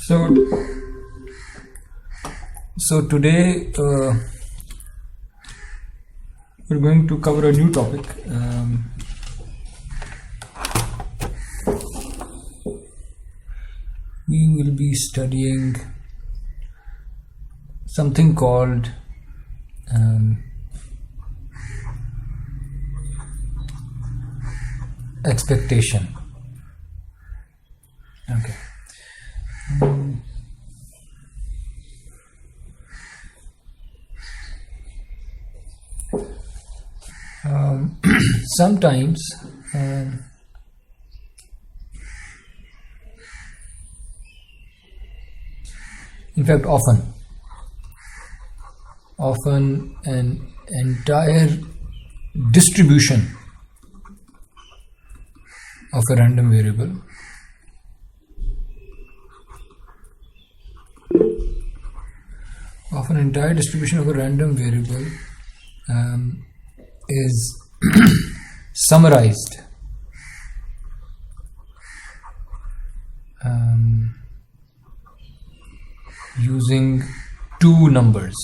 So today we're going to cover a new topic. We will be studying something called expectation. Okay. Sometimes in fact often an entire distribution of a random variable is summarized using two numbers.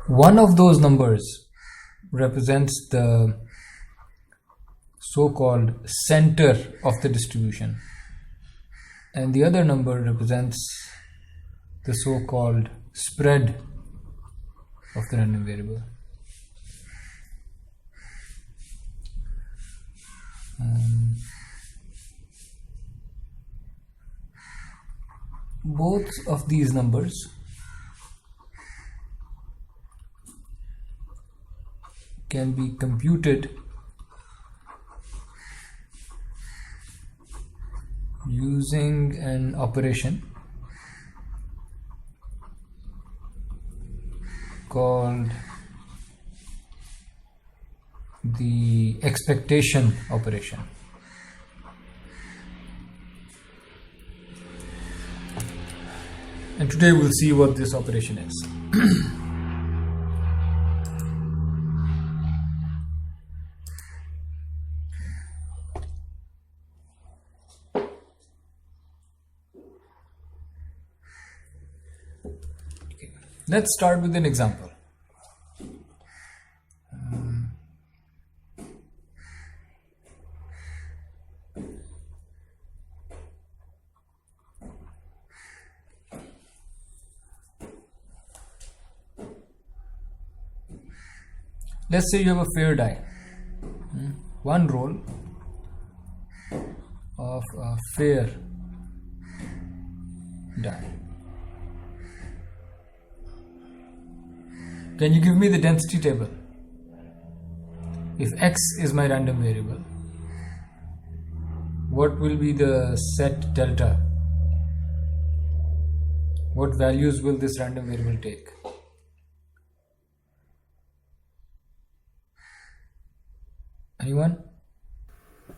One of those numbers represents the so-called center of the distribution, and the other number represents the so-called spread of the random variable. Both of these numbers can be computed using an operation called the expectation operation. And today we'll see what this operation is. Let's start with an example. Let's say you have a fair die, one roll of a fair die. Can you give me the density table? If x is my random variable, what will be the set delta? What values will this random variable take? Anyone?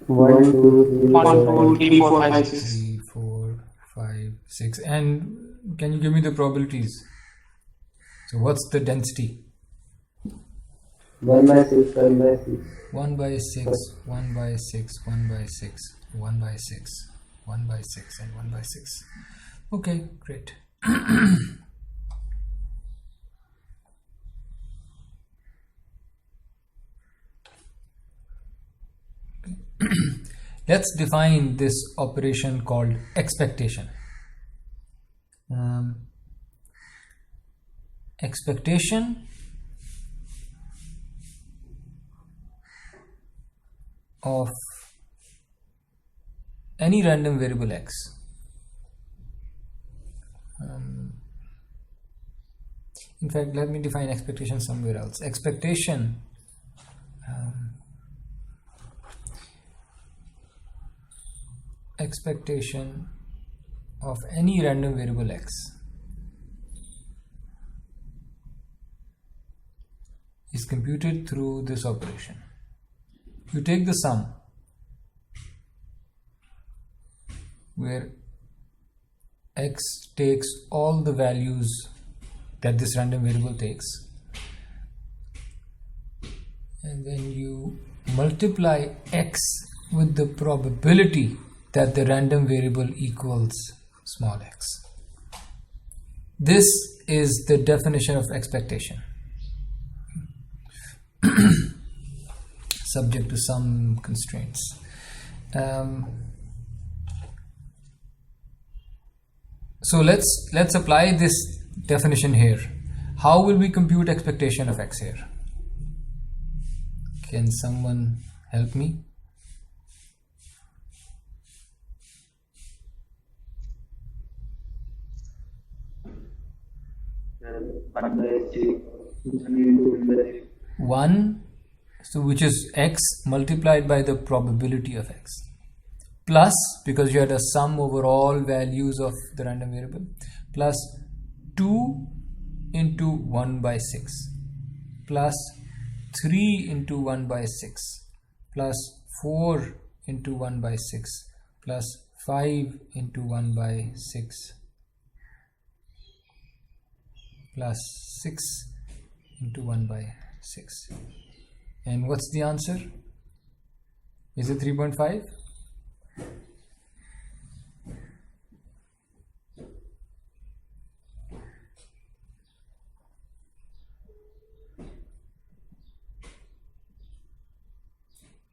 1, 2, 3, 4, 5, 6. 3, 4, 5, 6. And can you give me the probabilities? So what's the density? 1 by 6, 1 by 6. 1 by 6, 1 by 6, 1 by 6, 1 by 6, 1 by 6, and 1 by 6. Okay, great. Let's define this operation called expectation. Expectation of any random variable x. In fact, let me define expectation somewhere else. Expectation of any random variable x is computed through this operation. You take the sum, where x takes all the values that this random variable takes, and then you multiply x with the probability that the random variable equals small x. This is the definition of expectation, subject to some constraints. So let's apply this definition here. How will we compute expectation of x here? Can someone help me? One, so which is x multiplied by the probability of x, plus, because you had a sum over all values of the random variable, plus 2 into 1 by 6, plus 3 into 1 by 6, plus 4 into 1 by 6, plus 5 into 1 by 6, plus 6 into 1 by 6. And what's the answer? Is it 3.5?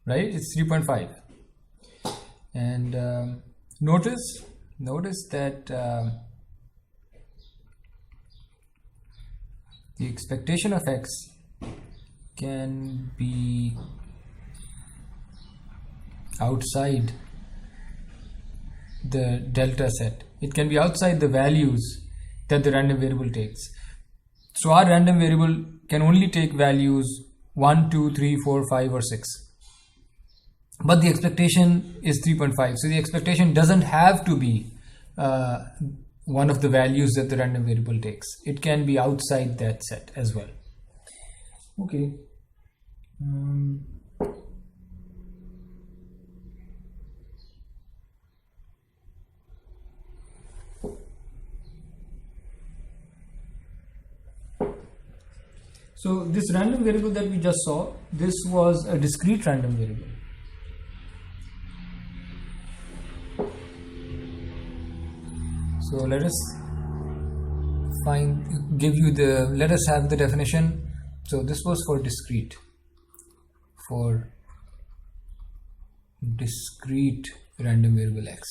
Right, it's 3.5. And notice that the expectation of x can be outside the delta set. It can be outside the values that the random variable takes. So our random variable can only take values 1, 2, 3, 4, 5 or 6. But the expectation is 3.5. So the expectation doesn't have to be one of the values that the random variable takes. It can be outside that set as well. Okay. So this random variable that we just saw, this was a discrete random variable. So let us let us have the definition. So this was for discrete random variable x.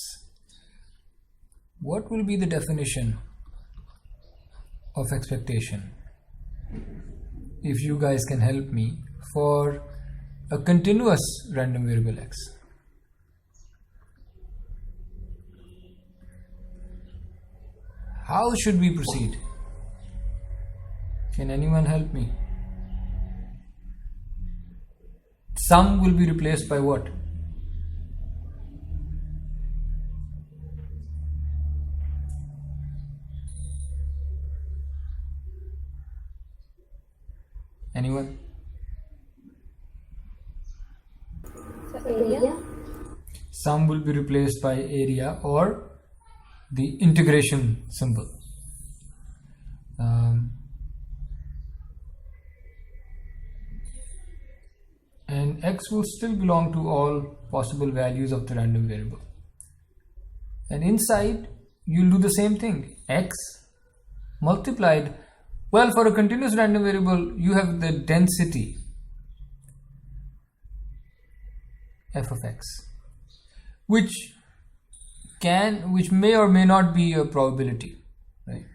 What will be the definition of expectation, if you guys can help me, for a continuous random variable x? How should we proceed? Can anyone help me? Sum will be replaced by what? Anyone? Area. Sum will be replaced by area or the integration symbol. And x will still belong to all possible values of the random variable. And inside, you'll do the same thing. X multiplied, well, for a continuous random variable, you have the density f of x, which may or may not be a probability, right?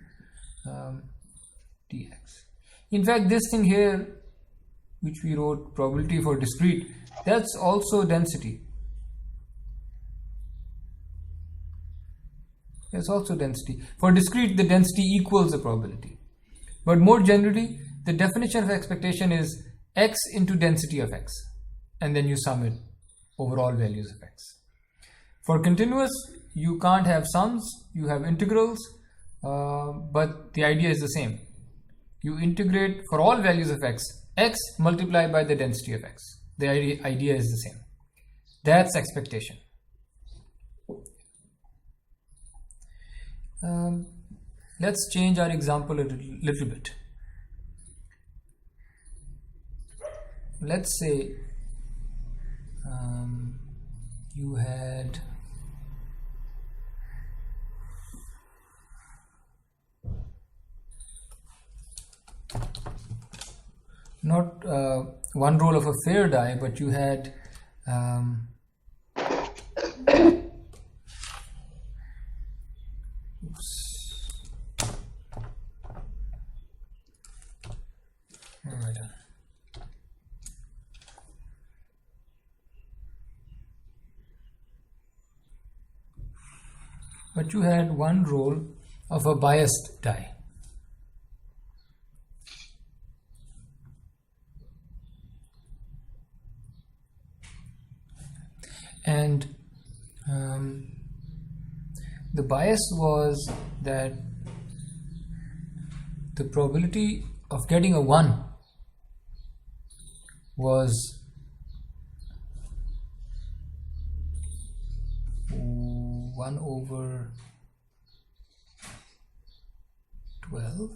Dx. In fact, this thing here, which we wrote probability for discrete, that's also density. It's also density. For discrete, the density equals the probability. But more generally, the definition of expectation is x into density of x, and then you sum it over all values of x. For continuous, you can't have sums, you have integrals, but the idea is the same. You integrate for all values of x multiplied by the density of x. The idea is the same. That's expectation. Let's change our example a little bit. let's say you had not one roll of a fair die, but you had what have I done? But you had one roll of a biased die. And the bias was that the probability of getting a 1 was 1 over 12.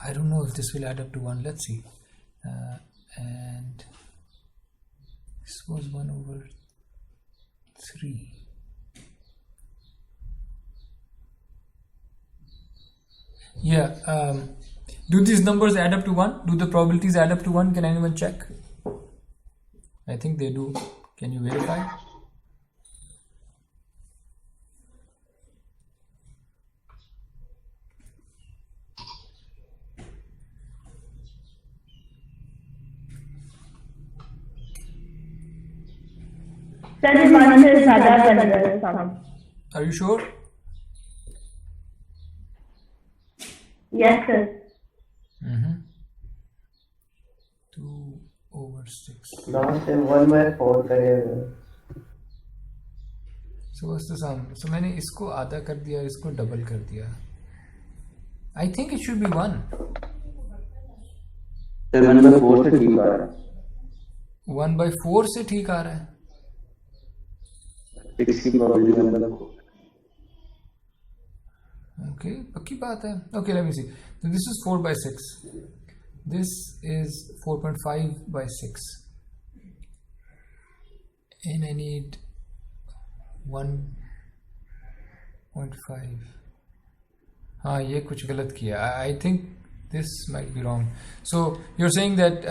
I don't know if this will add up to 1. Let's see. And this was 1 over 3. Yeah. Do these numbers add up to 1? Do the probabilities add up to 1? Can anyone check? I think they do. Can you verify? Sir, this answer is ज़्यादा बन रहा है some. Are you sure? Yes, sir. 2 over 6. Now say 1 by 4 करेगा. So what's the sum? So मैंने इसको आधा कर दिया, इसको डबल कर दिया. I think it should be 1. तो 1 by 4 से ठीक आ रहा है. 1 by 4 से ठीक आ रहा है. 6 की probability 1 by 4. Okay, पक्की बात है. Okay, let me see. So this is 4 by 6. This is 4.5 by 6. And I need 1.5. हाँ, ये कुछ गलत किया. I think this might be wrong. So you're saying that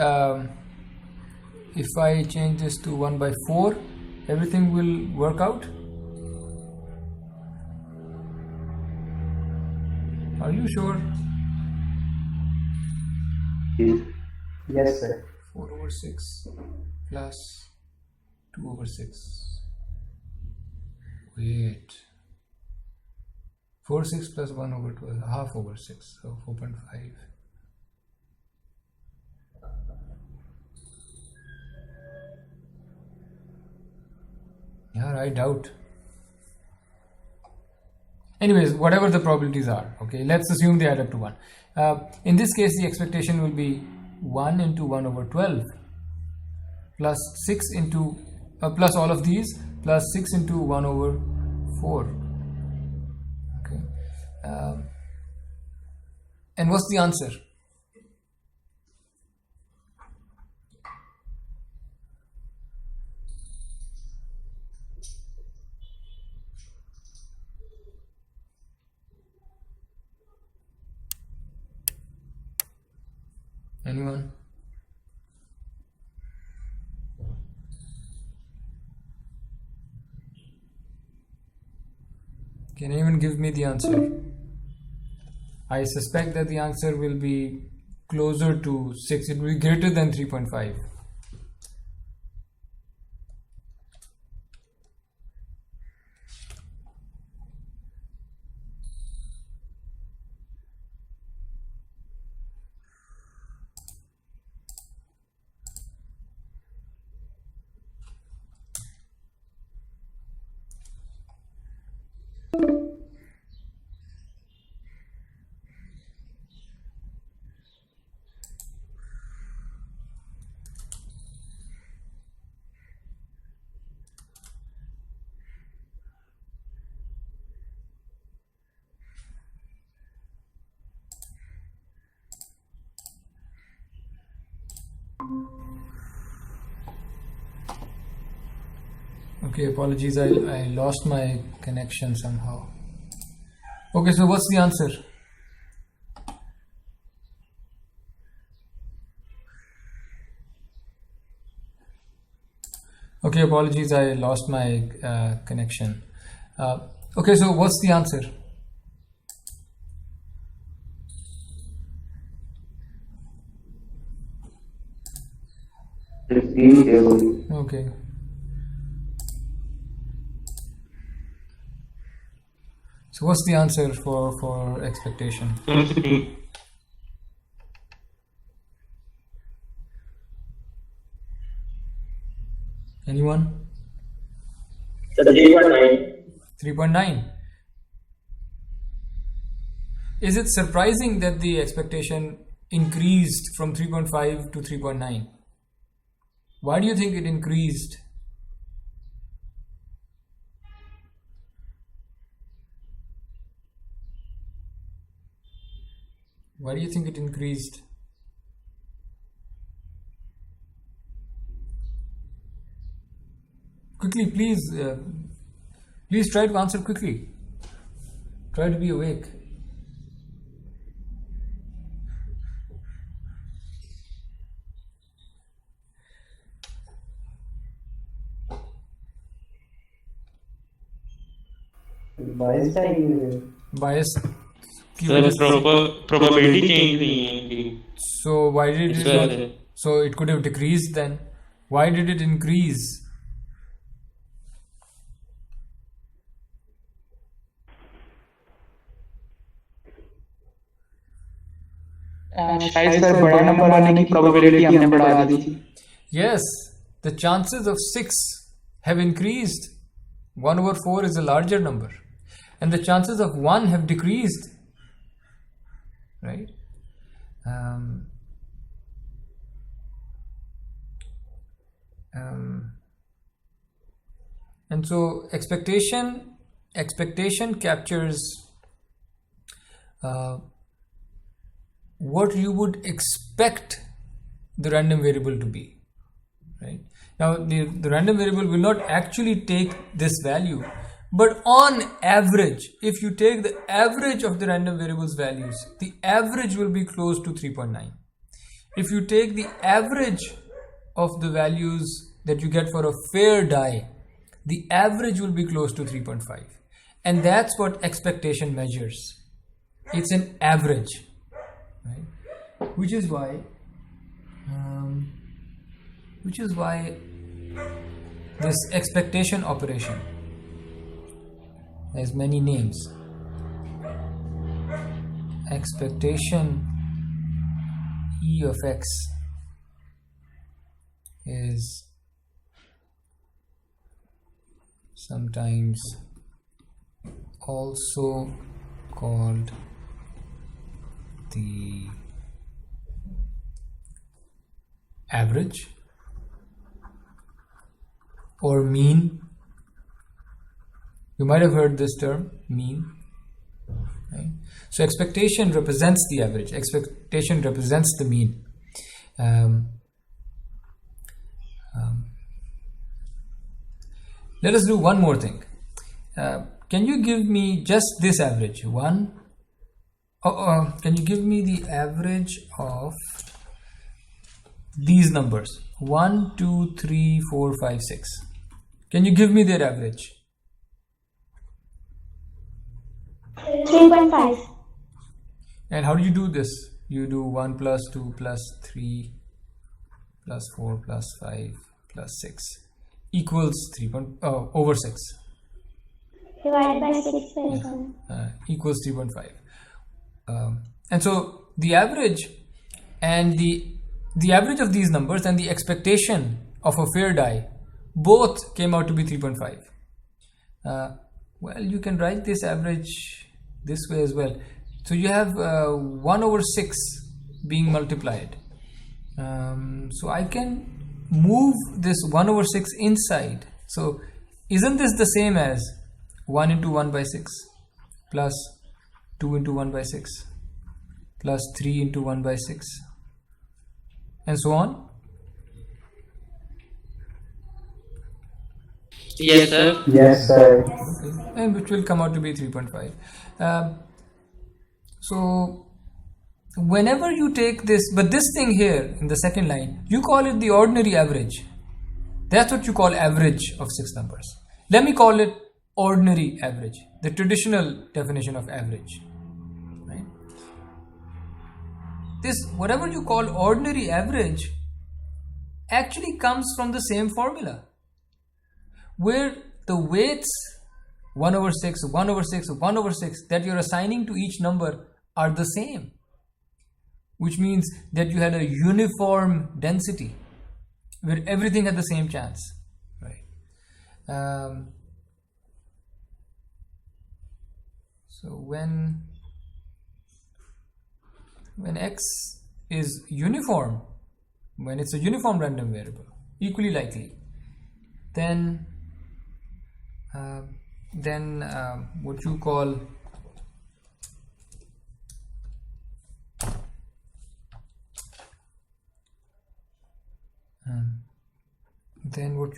if I change this to 1 by 4, everything will work out? Are you sure? Yes, sir. 4 over 6 plus 2 over 6. Wait. 4 6 plus 1 over 12, half over 6, so 4.5. Yeah, I doubt. Anyways, whatever the probabilities are, okay, let's assume they add up to 1. In this case, the expectation will be 1 into 1 over 12 plus 6 into plus all of these plus 6 into 1 over 4. Okay. And what's the answer? Anyone? Can anyone give me the answer? I suspect that the answer will be closer to 6. It will be greater than 3.5. Okay, apologies, I lost my connection somehow. Okay, so what's the answer? Okay, apologies, I lost my connection. Okay, so what's the answer? The C table. Okay. So what's the answer for expectation? Density. Anyone? The 3.9. 3.9. Is it surprising that the expectation increased from 3.5 to 3.9? Why do you think it increased? Why do you think it increased? Quickly, please. Please try to answer quickly. Try to be awake. Bias का increase. Bias. Sir probability change नहीं है इनकी. So why did इस it वजह not? से. So it could have decreased then. Why did it increase? शायद sir बड़ा number आने की प्रोबेबिलिटी हमने बढ़ा दी थी. Yes, the chances of 6 have increased. 1 over 4 is a larger number. And the chances of 1 have decreased. Right? And so expectation captures what you would expect the random variable to be. Right? Now the random variable will not actually take this value, but on average, if you take the average of the random variables values, the average will be close to 3.9. If you take the average of the values that you get for a fair die, the average will be close to 3.5. And that's what expectation measures. It's an average. Right? Which is why this expectation operation has many names. Expectation E of x is sometimes also called the average or mean. You might have heard this term, mean. Right? So expectation represents the average. Expectation represents the mean. Let us do one more thing. Can you give me just this average? Can you give me the average of these numbers? 1, 2, 3, 4, 5, 6. Can you give me their average? 3.5. And how do you do this? You do 1 plus 2 plus 3 plus 4 plus 5 plus 6 equals 3 over 6 Divided by 6. equals 3.5. And so the average and the average of these numbers and the expectation of a fair die both came out to be 3.5. Well, you can write this average this way as well. So you have 1 over 6 being multiplied. So I can move this 1 over 6 inside. So isn't this the same as 1 into 1 by 6 plus 2 into 1 by 6 plus 3 into 1 by 6 and so on? Yes, sir. Yes, sir. And which will come out to be 3.5. So whenever you take this, but this thing here in the second line, you call it the ordinary average. That's what you call average of 6 numbers. Let me call it ordinary average, the traditional definition of average. Right? This, whatever you call ordinary average, actually comes from the same formula, where the weights 1 over 6, 1 over 6, 1 over 6 that you're assigning to each number are the same, which means that you had a uniform density where everything had the same chance, right? So when x is uniform, when it's a uniform random variable, equally likely, then what you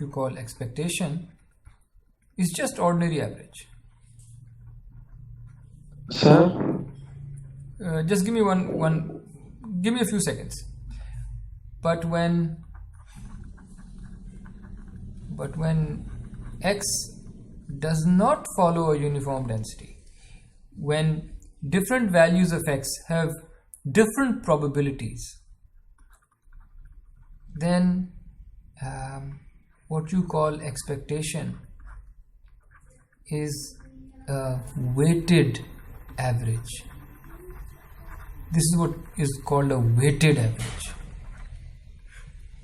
call expectation is just ordinary average. Sir, Just give me give me a few seconds. But when x does not follow a uniform density, when different values of x have different probabilities, then what you call expectation is a weighted average. This is what is called a weighted average,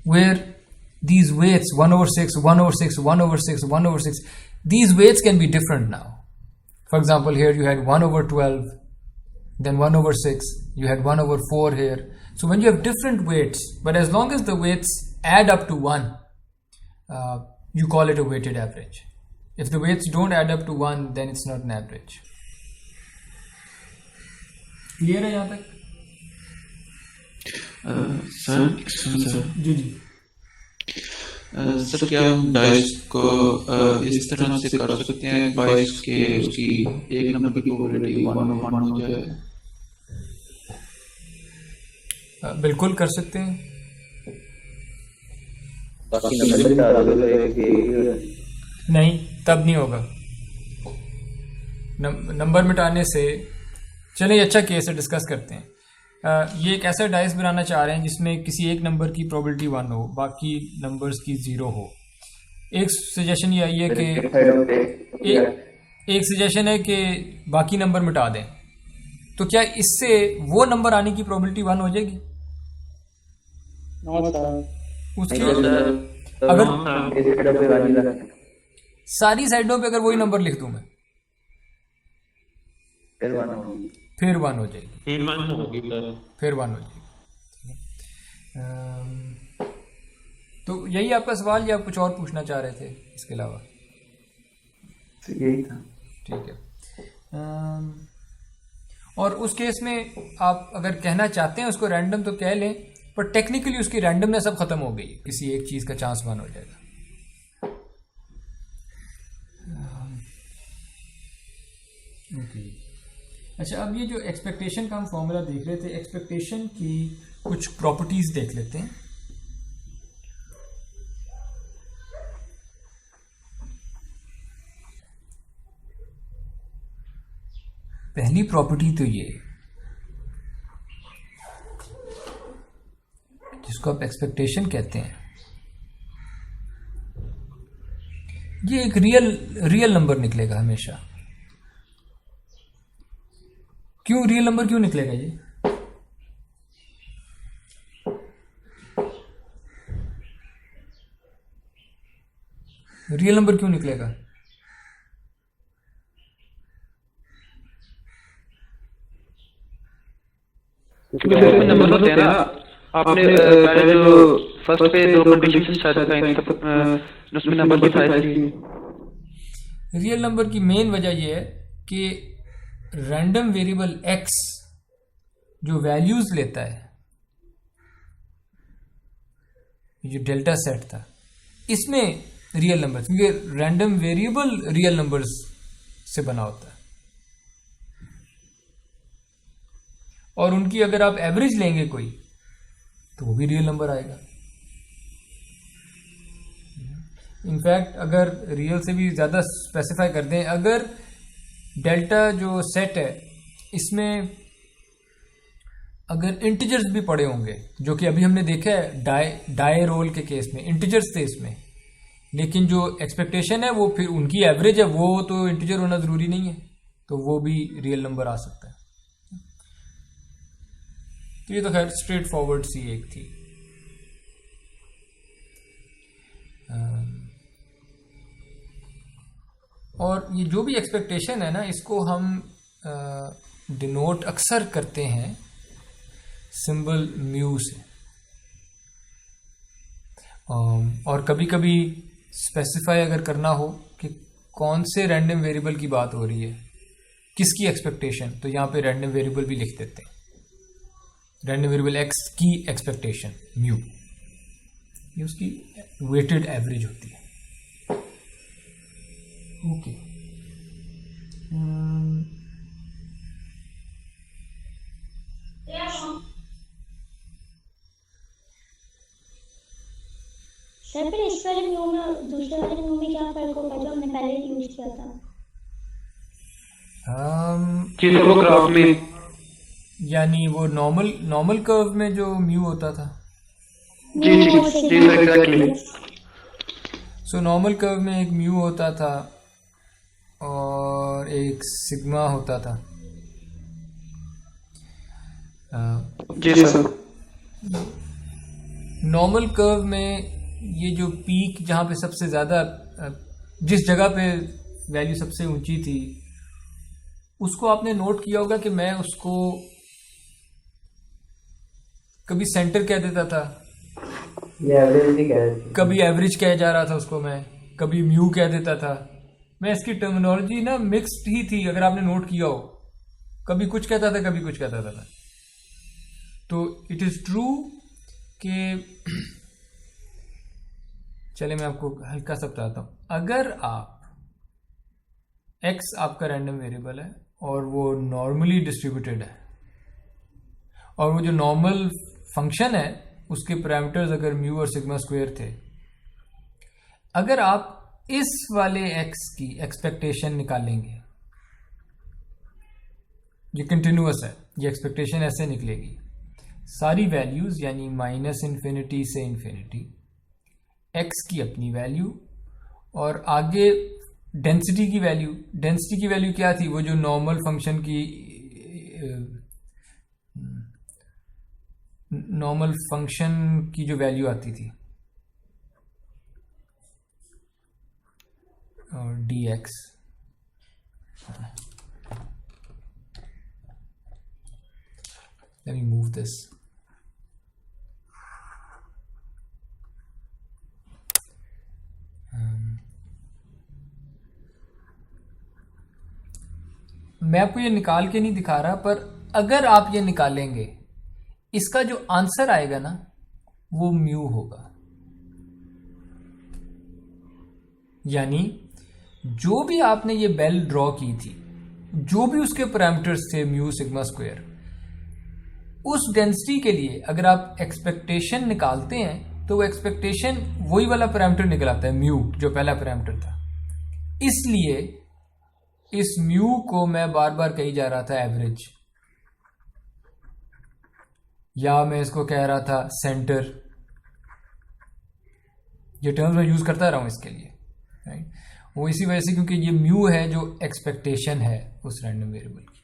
where these weights 1 over 6, 1 over 6, 1 over 6, 1 over 6, these weights can be different now. For example, here you had 1 over 12, then 1 over 6, you had 1 over 4 here. So when you have different weights, but as long as the weights add up to 1, you call it a weighted average. If the weights don't add up to 1, then it's not an average. Clear है यहाँ तक? Sir जी जी. Sir क्या हम dice को इस तरह से कर सकते हैं 22 के उसकी एक नंबर की प्रोबेबिलिटी 1 हो जाए? बिल्कुल कर सकते हैं. नहीं, तब नहीं होगा. नंबर मिटाने से, चलिए अच्छा केस है, डिस्कस करते हैं. ये एक ऐसा डाइस बनाना चाह रहे हैं जिसमें किसी एक नंबर की प्रोबेबिलिटी 1 हो, बाकी नंबर्स की 0 हो. एक सजेशन ये आई है कि एक सजेशन है कि बाकी नंबर मिटा दें. तो क्या इससे वो नंबर आने की प्रोबेबिलिटी 1 हो जाएगी? उसकी अगर सारी साइडों पे अगर वही नंबर लिख दूं मैं, फिर 1 हो जाएगी. फिर 1 हो जाएगी. तो यही आपका सवाल, या आप कुछ और पूछना चाह रहे थे इसके अलावा? यही था. ठीक है. और उस केस में आप अगर कहना चाहते हैं उसको रैंडम तो कह लें, पर टेक्निकली उसकी रैंडमनेस अब खत्म हो गई. किसी एक चीज का चांस 1 हो जाएगा. ओके. अच्छा, अब ये जो एक्सपेक्टेशन का हम फॉर्मूला देख रहे थे, एक्सपेक्टेशन की कुछ प्रॉपर्टीज देख लेते हैं. पहली प्रॉपर्टी तो ये, जिसको आप एक्सपेक्टेशन कहते हैं, ये एक रियल नंबर निकलेगा हमेशा. क्यों रियल नंबर क्यों निकलेगा? ये रियल नंबर क्यों निकलेगा? क्योंकि नंबर होते हैं ना, आपने पहले जो फर्स्ट पे दो कंडीशन शायद बताई थी, उसमें नंबर बताए थे. रियल नंबर की मेन वजह यह है कि रैंडम वेरिएबल x जो वैल्यूज लेता है, जो डेल्टा सेट था, इसमें रियल नंबर्स, क्योंकि रैंडम वेरिएबल रियल नंबर्स से बना होता है, और उनकी अगर आप एवरेज लेंगे कोई तो वो भी रियल नंबर आएगा। इनफैक्ट अगर रियल से भी ज़्यादा स्पेसिफाई कर दें, अगर डेल्टा जो सेट है इसमें अगर इंटीजर्स भी पड़े होंगे, जो कि अभी हमने देखा है डाई रोल के केस में इंटीजर्स थे इसमें, लेकिन जो एक्सपेक्टेशन है वो फिर उनकी एवरेज है, वो तो इंटीजर होना ज़रूरी नहीं है, तो वो भी रियल नंबर आ सकता है। तो ये तो खैर स्ट्रेट फॉरवर्ड सी एक थी। और ये जो भी एक्सपेक्टेशन है ना, इसको हम डिनोट अक्सर करते हैं सिंबल म्यू से, और कभी कभी स्पेसिफाई अगर करना हो कि कौन से रैंडम वेरिएबल की बात हो रही है, किसकी एक्सपेक्टेशन, तो यहाँ पे रैंडम वेरिएबल भी लिख देते हैं, रैंडम वेरिएबल एक्स की एक्सपेक्टेशन म्यू, ये उसकी वेटेड एवरेज होती है। ओके, सर फिर इस वाले म्यू में दूसरे वाले म्यू में क्या फर्क होगा जो हमने पहले यूज किया था? जी सर, वो ग्राफ में, यानी वो नॉर्मल कर्व में जो म्यू होता था। जी जी जी sir, exactly. So normal curve में एक म्यू होता था और एक सिग्मा होता था। जी सर, नॉर्मल कर्व में ये जो पीक जहाँ पे सबसे ज़्यादा, जिस जगह पे वैल्यू सबसे ऊंची थी, उसको आपने नोट किया होगा कि मैं उसको कभी सेंटर कह देता था, कभी एवरेज कह जा रहा था उसको मैं, कभी म्यू कह देता था मैं। इसकी टर्मिनोलॉजी ना मिक्स्ड ही थी, अगर आपने नोट किया हो, कभी कुछ कहता था कभी कुछ कहता था। तो इट इज़ ट्रू कि चले मैं आपको हल्का सा बताता हूँ, अगर आप x आपका रैंडम वेरिएबल है और वो नॉर्मली डिस्ट्रीब्यूटेड है, और वो जो नॉर्मल फंक्शन है उसके पैरामीटर्स अगर म्यू और सिग्मा स्क्वायर थे, अगर आप इस वाले x की एक्सपेक्टेशन निकालेंगे, ये कंटिन्यूअस है, ये एक्सपेक्टेशन ऐसे निकलेगी, सारी वैल्यूज यानी -∞ से इन्फिनिटी, x की अपनी वैल्यू और आगे डेंसिटी की वैल्यू क्या थी, वो जो नॉर्मल फंक्शन की जो वैल्यू आती थी और dx, let me move this, मैं आपको ये निकाल के नहीं दिखा रहा, पर अगर आप ये निकालेंगे, इसका जो आंसर आएगा ना वो म्यू होगा। यानी जो भी आपने ये बेल ड्रॉ की थी, जो भी उसके पैरामीटर्स थे म्यू सिग्मा स्क्वायर, उस डेंसिटी के लिए अगर आप एक्सपेक्टेशन निकालते हैं तो वो एक्सपेक्टेशन वही वाला पैरामीटर निकल आता है म्यू, जो पहला पैरामीटर था। इसलिए इस म्यू को मैं बार बार कही जा रहा था एवरेज, या मैं इसको कह रहा था सेंटर, ये टर्म्स मैं यूज करता रहा हूं इसके लिए, राइट। वो इसी वजह से क्योंकि ये म्यू है जो एक्सपेक्टेशन है उस रैंडम वेरिएबल की।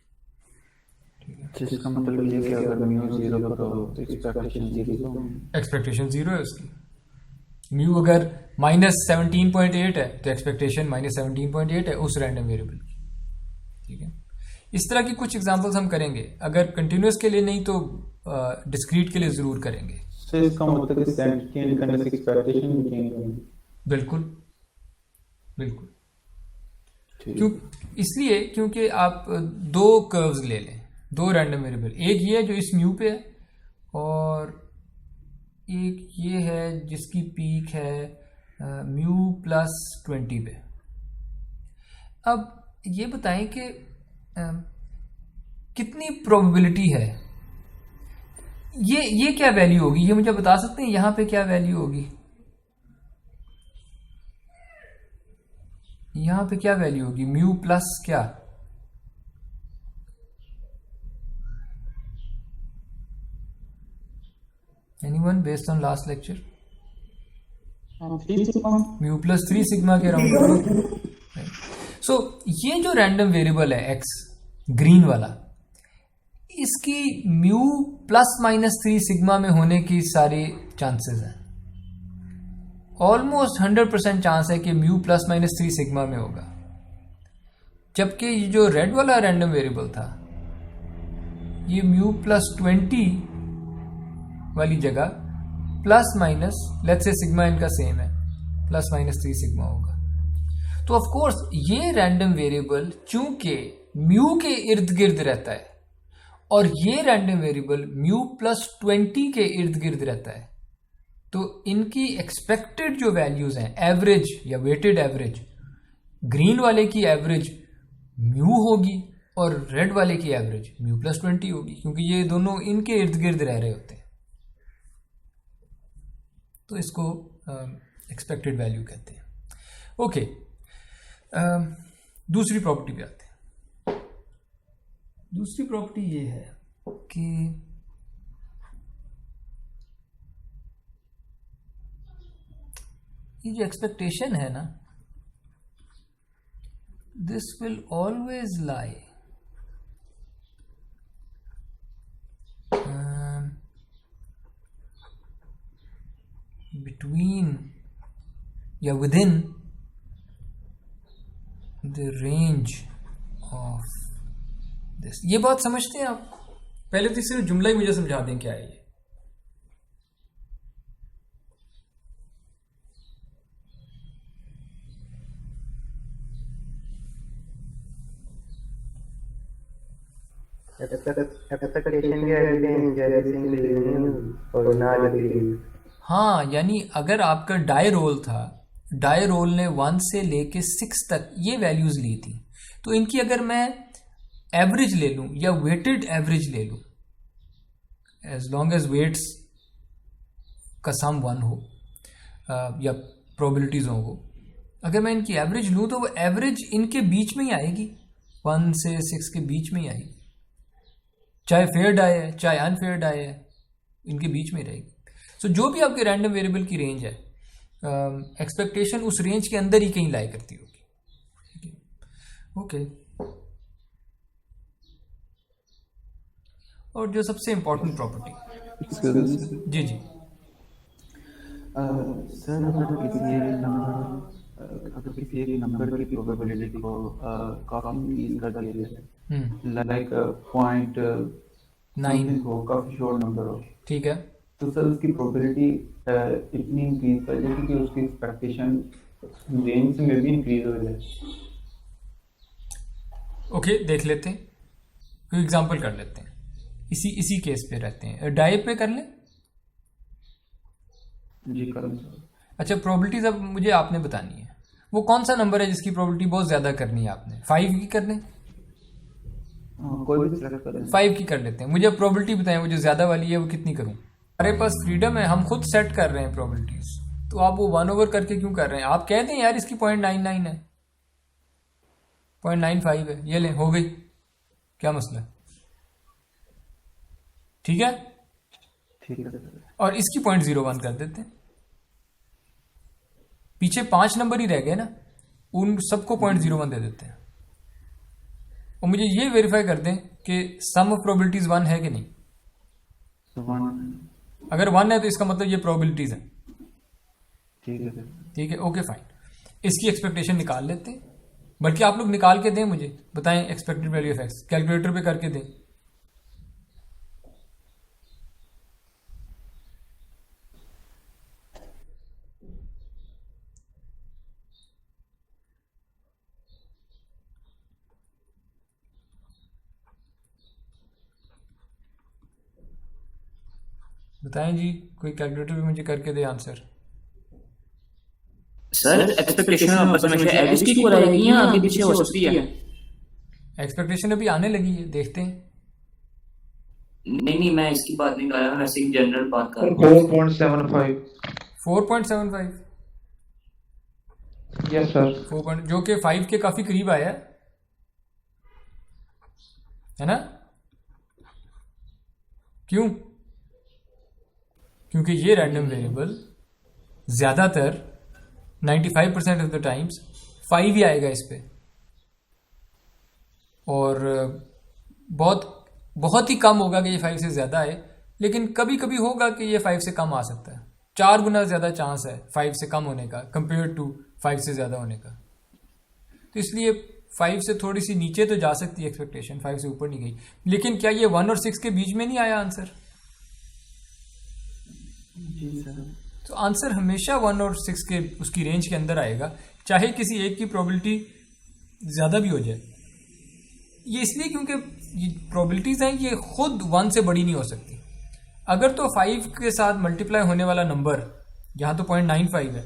जिसका मतलब ये कि अगर म्यू 0 पर हो तो एक्सपेक्टेशन 0 है उसकी। म्यू अगर -17.8 है तो एक्सपेक्टेशन -17.8 है उस रैंडम वेरिएबल की, ठीक है। इस तरह की कुछ एग्जांपल्स हम करेंगे, अगर कंटिन्यूअस के लिए नहीं तो डिस्क्रीट के लिए जरूर करेंगे। तो इसका मतलब कि सेंटर चेंज करने से एक्सपेक्टेशन भी चेंज होगी। बिल्कुल बिल्कुल, क्यों, इसलिए क्योंकि आप दो कर्व्स ले लें, दो रैंडम वेरिएबल, एक ये है जो इस म्यू पे है और एक ये है जिसकी पीक है म्यू प्लस 20 पे। अब ये बताएं कि कितनी प्रोबेबिलिटी है, ये क्या वैल्यू होगी, ये मुझे बता सकते हैं यहां पे क्या वैल्यू होगी, यहां पे क्या वैल्यू होगी, म्यू प्लस क्या, anyone based on last lecture? Mu plus 3 sigma के अराउंड। सो ये जो रैंडम वेरिएबल है एक्स ग्रीन वाला, इसकी म्यू प्लस माइनस 3 सिग्मा में होने की सारी चांसेस हैं। ऑलमोस्ट 100% चांस है कि म्यू प्लस माइनस 3 सिग्मा में होगा। जबकि ये जो रेड वाला रैंडम वेरिएबल था, ये म्यू प्लस 20 वाली जगह plus minus, let's say sigma इनका सेम है, प्लस माइनस 3 सिग्मा होगा। तो ऑफ कोर्स ये रैंडम वेरिएबल चूंकि म्यू के इर्द गिर्द रहता है और ये रैंडम वेरिएबल म्यू प्लस 20 के इर्द गिर्द रहता है, तो इनकी एक्सपेक्टेड जो वैल्यूज हैं, एवरेज या वेटेड एवरेज, ग्रीन वाले की एवरेज म्यू होगी और रेड वाले की एवरेज म्यू प्लस 20 होगी, क्योंकि ये दोनों इनके इर्द गिर्द रह रहे होते हैं। तो इसको एक्सपेक्टेड वैल्यू कहते हैं। ओके, दूसरी प्रॉपर्टी पे आते हैं। दूसरी प्रॉपर्टी ये है कि ये जो एक्सपेक्टेशन है ना, this will always lie between या within the range of this। ये बात समझते हैं आप? पहले तो सिर्फ जुमला ही मुझे समझा दें क्या है ये। हाँ, यानी अगर आपका डाई रोल था, डाई रोल ने 1 से लेके 6 तक ये वैल्यूज ली थी, तो इनकी अगर मैं एवरेज ले लूं या वेटेड एवरेज ले लूं, एज लॉन्ग एज वेट्स का सम 1 हो या प्रोबेबिलिटीज हो, अगर मैं इनकी एवरेज लूं तो वो एवरेज इनके बीच में ही आएगी, 1 से 6 के बीच में ही आएगी। चाहे फेयर डाई है चाहे अनफेयर डाई है, इनके बीच में रहेगी। सो जो भी आपके रैंडम वेरिएबल की रेंज है, एक्सपेक्टेशन उस रेंज के अंदर ही कहीं लाई करती होगी। ओके, और जो सबसे इंपॉर्टेंट प्रॉपर्टी, जी जी सर, अगर किसी एक नंबर की प्रोबेबिलिटी को काफी इंक्रीज कर दिया, लाइक 0.9 हो, काफी शॉर्ट नंबर हो, ठीक है, तो सर उसकी प्रोबेबिलिटी इतनी इंक्रीज कर जाएगी कि उसकी एक्सपेक्टेशन रेंज में भी इंक्रीज हो जाए। ओके, देख लेते हैं, कोई एग्जांपल कर लेते हैं। इसी केस पे रहते हैं, डाई पे कर लें। जी कर लें। अच्छा, प्रोबेबिलिटीज अब मुझे आपने बतानी है, वो कौन सा नंबर है जिसकी प्रोबेबिलिटी बहुत ज्यादा करनी है आपने? 5 की कर लें, कोई भी सिलेक्ट कर लें। 5 की कर लेते हैं। मुझे प्रोबेबिलिटी बताएं, वो जो ज्यादा वाली है वो कितनी करूं? हमारे पास फ्रीडम है, हम खुद सेट कर रहे हैं प्रोबेबिलिटीज, तो आप वो 1/, करके क्यों कर रहे हैं? आप कह दें यार इसकी 0.99 है, 0.95 है, ये लें, हो गई, क्या मसला है? ठीक है, ठीक है, और इसकी 0.01 कर देते हैं। पीछे 5 नंबर ही रह गए ना, उन सबको 0.01 दे देते हैं। और मुझे ये वेरीफाई कर दें कि सम ऑफ प्रोबेबिलिटीज 1 है कि नहीं। अगर 1 है तो इसका मतलब ये प्रोबेबिलिटीज है। ठीक है, ओके फाइन। इसकी एक्सपेक्टेशन निकाल लेते हैं, बल्कि आप लोग निकाल के दें, मुझे बताएं expected value of x, calculator पे करके दें। बताएं जी, कोई कैलकुलेटर भी मुझे करके दे आंसर। सर एक्सपेक्टेशन आपस में एवरेज की इक्वल आएगी या आगे पीछे हो सकती है? एक्सपेक्टेशन अभी आने लगी है, देखते हैं। नहीं, मैं इसकी बात नहीं कर रहा, मैं सिर्फ जनरल बात कर रहा हूँ। 4.75। 4.75 यस सर। 4 जो कि 5 के काफी करीब आया है ना? क्यों? क्योंकि ये रैंडम वेरिएबल ज्यादातर 95% ऑफ द टाइम्स 5 ही आएगा इस पे, और बहुत बहुत ही कम होगा कि ये 5 से ज्यादा आए, लेकिन कभी कभी होगा कि ये 5 से कम आ सकता है। 4 गुना ज्यादा चांस है 5 से कम होने का कंपेयर टू 5 से ज्यादा होने का। तो इसलिए 5 से थोड़ी सी नीचे तो जा सकती है एक्सपेक्टेशन, 5 से ऊपर नहीं गई। लेकिन क्या ये 1 और 6 के बीच में नहीं आया आंसर? तो आंसर हमेशा 1 और 6 के उसकी रेंज के अंदर आएगा, चाहे किसी एक की प्रोबेबिलिटी ज्यादा भी हो जाए। ये इसलिए क्योंकि ये प्रोबेबिलिटीज हैं, ये खुद 1 से बड़ी नहीं हो सकती। अगर तो 5 के साथ मल्टीप्लाई होने वाला नंबर, यहां तो 0.95 है,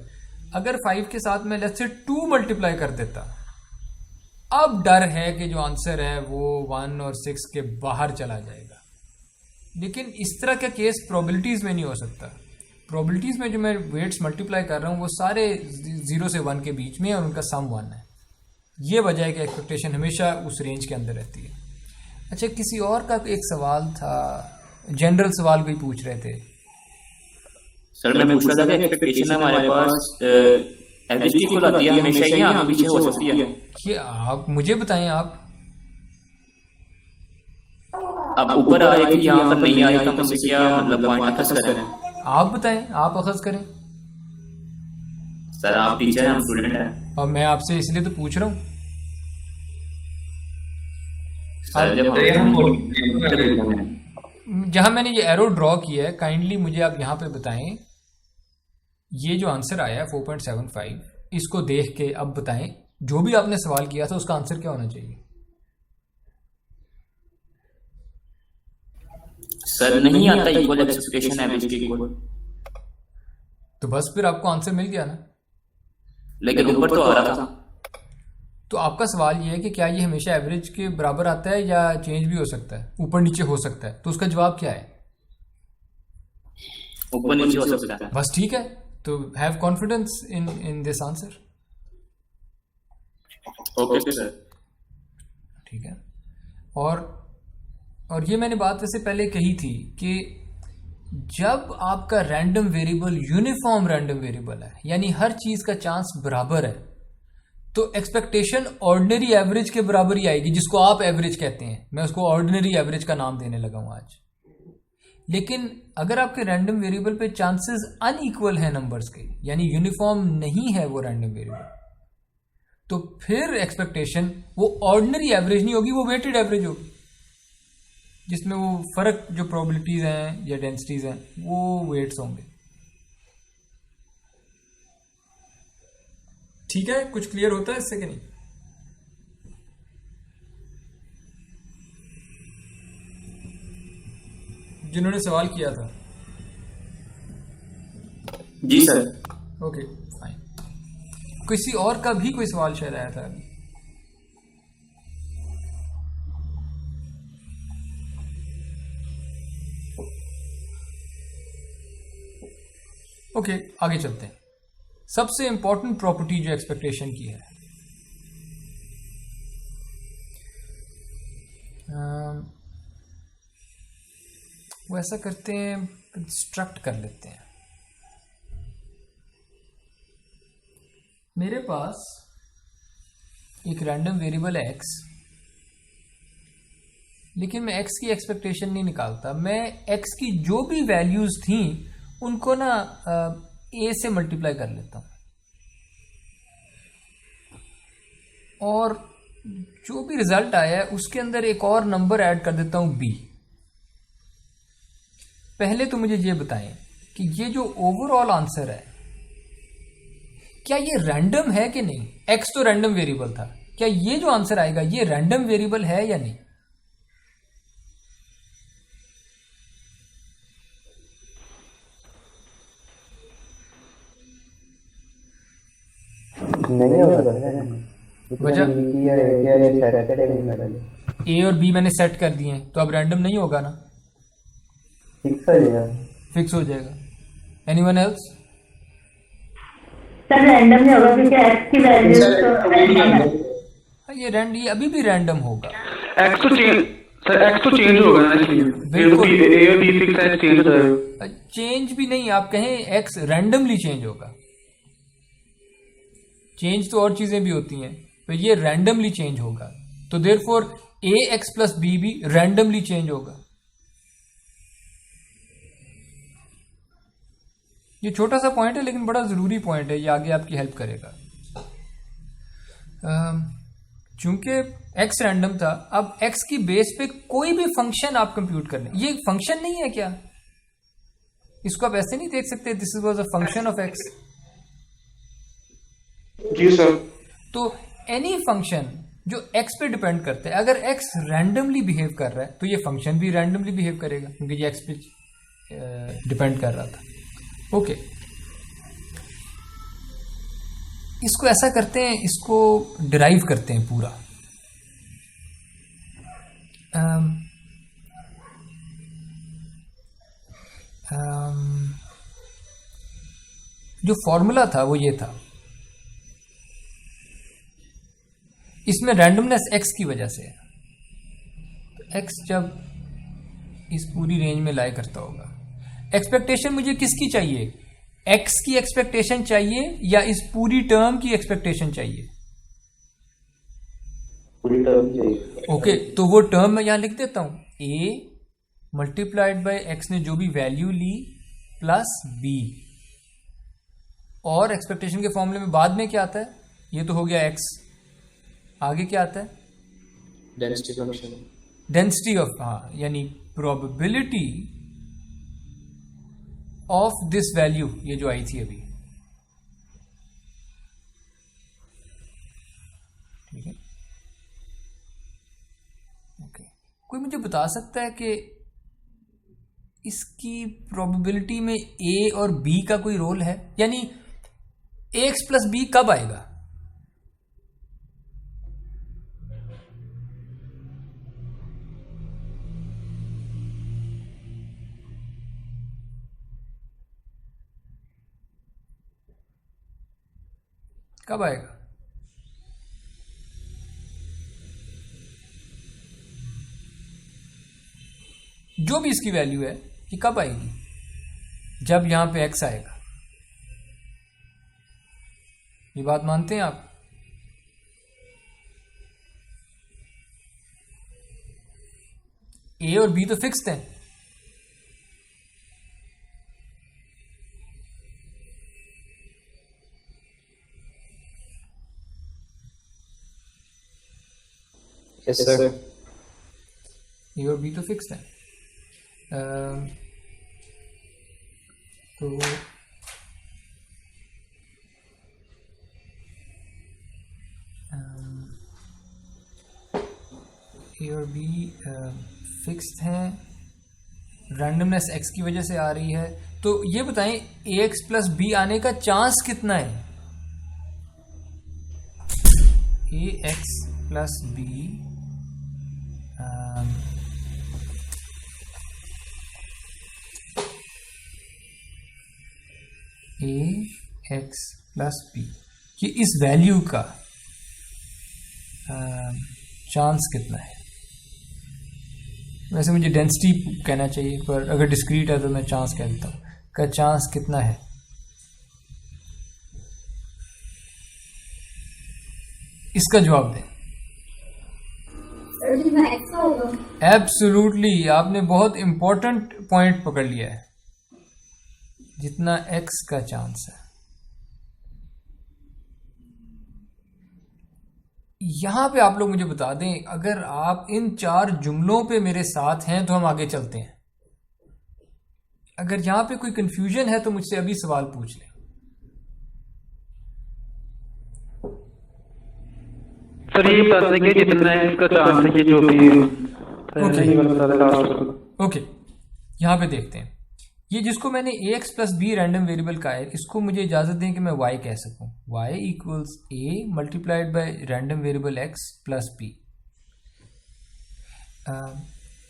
अगर 5 के साथ मैं लेट्स से 2 मल्टीप्लाई कर देता, अब डर है कि जो आंसर है वो 1 और 6 के बाहर चला जाएगा। लेकिन इस तरह का केस प्रोबेबिलिटीज में नहीं हो सकता। प्रोबेबिलिटीज में जो मैं वेट्स मल्टीप्लाई कर रहा हूं वो सारे 0 से 1 के बीच में है और उनका सम 1 है। ये वजह है कि एक्सपेक्टेशन हमेशा उस रेंज के अंदर रहती है। अच्छा, किसी और का एक सवाल था, जनरल सवाल कोई पूछ रहे थे। सर मैं पूछ रहा था कि एक्सपेक्टेशन हमारे पास एवरेज की इक्वल आती है हमेशा ही, आगे पीछे हो सकती है? ये आप मुझे बताएं, आप अब ऊपर आ रही यहाँ पर नहीं आई, तो हमसे क्या मतलब पॉइंट अखज़ कर रहे हैं? आप बताएं, आप अखज़ करें। सर आप टीचर हैं, हम स्टूडेंट हैं। और मैं आपसे इसलिए तो पूछ रहा हूँ। सर जब जहां मैंने ये एरो ड्रॉ किया है, काइंडली मुझे आप यहां पे बताएं, ये जो आंसर आया है 4.75, इसको देख के अब बताएं जो भी आपने सवाल किया था उसका आंसर क्या होना चाहिए। सर नहीं आता इक्वल एक्सपेक्टेशन एवरेज की इक्वल, तो बस फिर आपको आंसर मिल गया ना। लेकिन ऊपर तो आ रहा था। तो आपका सवाल ये है कि क्या ये हमेशा एवरेज के बराबर आता है या चेंज भी हो सकता है, ऊपर नीचे हो सकता है? तो उसका जवाब क्या है? ऊपर नीचे हो सकता है। बस ठीक है, तो have confidence in this answer. Okay sir, ठीक है। और ये मैंने बात वैसे पहले कही थी कि जब आपका random variable uniform random variable है, यानी हर चीज का चांस बराबर है, तो एक्सपेक्टेशन ऑर्डिनरी एवरेज के बराबर ही आएगी, जिसको आप एवरेज कहते हैं। मैं उसको ऑर्डिनरी एवरेज का नाम देने लगा हूं आज। लेकिन अगर आपके रैंडम वेरिएबल पे चांसेस अनइक्वल हैं नंबर्स के, यानी यूनिफॉर्म नहीं है वो रैंडम वेरिएबल, तो फिर एक्सपेक्टेशन वो ऑर्डिनरी एवरेज नहीं होगी, वो वेटेड एवरेज होगी, जिसमें वो फर्क जो प्रोबेबिलिटीज हैं या डेंसिटीज हैं वो वेट्स होंगे। ठीक है, कुछ क्लियर होता है इससे कि नहीं? जिन्होंने सवाल किया था। जी सर। Okay fine. किसी और का भी कोई सवाल शायद आया था अभी। ओके, आगे चलते हैं। सबसे इंपॉर्टेंट प्रॉपर्टी जो एक्सपेक्टेशन की है, वो ऐसा करते हैं, कंस्ट्रक्ट कर लेते हैं। मेरे पास एक रैंडम वेरिएबल है x, लेकिन मैं x की एक्सपेक्टेशन नहीं निकालता। मैं x की जो भी वैल्यूज थी उनको ना a से मल्टीप्लाई कर लेता हूं, और जो भी रिजल्ट आया है उसके अंदर एक और नंबर ऐड कर देता हूं b। पहले तो मुझे ये बताएं कि ये जो ओवरऑल आंसर है क्या ये रैंडम है कि नहीं? x तो रैंडम वेरिएबल था, क्या ये जो आंसर आएगा ये रैंडम वेरिएबल है या नहीं? वजह या ये सेट करेंगे पहले ए और बी मैंने सेट कर दिए हैं, तो अब रैंडम नहीं होगा ना, फिक्स हो जाएगा। फिक्स हो जाएगा। Anyone else? सर रैंडम नहीं होगा क्योंकि एक्स की वैल्यू तो रैंडम है। ये अभी भी रैंडम होगा। एक्स तो चेंज होगा ना, इसलिए बिल्कुल। ए और बी फिक्स है, चेंज हो जाएगा। चेंज भी नहीं, आप कहें एक्स रैंडमली चेंज होगा। चेंज तो और चीजें भी होती हैं, तो ये रैंडमली चेंज होगा, तो देयरफॉर ए एक्स प्लस बी भी रैंडमली चेंज होगा। ये छोटा सा पॉइंट है लेकिन बड़ा जरूरी पॉइंट है, ये आगे आपकी हेल्प करेगा। चूंकि x रैंडम था, अब x की बेस पे कोई भी फंक्शन आप कंप्यूट कर लें। ये फंक्शन नहीं है क्या? इसको आप ऐसे नहीं देख सकते this was a function of x। जी सर। तो एनी फंक्शन जो x पे डिपेंड करता है, अगर x रैंडमली बिहेव कर रहा है तो ये फंक्शन भी रैंडमली बिहेव करेगा, क्योंकि ये x पे डिपेंड कर रहा था। ओके, इसको ऐसा करते हैं, इसको डिराइव करते हैं पूरा। जो फॉर्मूला था वो ये था, इसमें रैंडमनेस x की वजह से है। तो x जब इस पूरी रेंज में लाई करता होगा, एक्सपेक्टेशन मुझे किसकी चाहिए? x की एक्सपेक्टेशन चाहिए या इस पूरी टर्म की एक्सपेक्टेशन चाहिए? पूरी टर्म चाहिए। ओके, तो वो टर्म मैं यहां लिख देता हूं, a मल्टीप्लाइड बाय x ने जो भी वैल्यू ली प्लस b, और एक्सपेक्टेशन के फॉर्मूले में बाद में क्या आता है? ये तो हो गया x, आगे क्या आता है? डेंसिटी फंक्शन, डेंसिटी ऑफ, हाँ, यानी प्रोबेबिलिटी ऑफ दिस वैल्यू, ये जो आई थी अभी, ठीक है। ओके, कोई मुझे बता सकता है कि इसकी प्रोबेबिलिटी में a और b का कोई रोल है? यानी ax प्लस b कब आएगा? कब आएगा? जो भी इसकी वैल्यू है, ये कब आएगी? जब यहां पे x आएगा। ये बात मानते हैं आप? a और b तो फिक्स्ड हैं। Yes sir. ए और बी तो फिक्स है। तो ए और बी फिक्स्ड हैं, रैंडमनेस एक्स की वजह से आ रही है। तो ये बताएं ए एक्स प्लस बी आने का चांस कितना है? ए एक्स प्लस बी ए एक्स प्लस बी, ये इस वैल्यू का चांस कितना है? वैसे मुझे डेंसिटी कहना चाहिए, पर अगर डिस्क्रीट है तो मैं चांस कह देता हूँ। का चांस कितना है? इसका जवाब दें। एब्सोल्युटली, आपने बहुत इंपॉर्टेंट पॉइंट पकड़ लिया है, जितना एक्स का चांस है। यहां पे आप लोग मुझे बता दें, अगर आप इन 4 जुमलों पे मेरे साथ हैं तो हम आगे चलते हैं। अगर यहां पे कोई कंफ्यूजन है तो मुझसे अभी सवाल पूछ लें। सर ये बता देंगे जितना इसका चांस है, ये जो भी ओके, यहां पे देखते हैं। ये जिसको मैंने ax plus B random variable का है, इसको मुझे इजाजत दें कि मैं y कह सकूं, y equals a multiplied by random variable x plus b।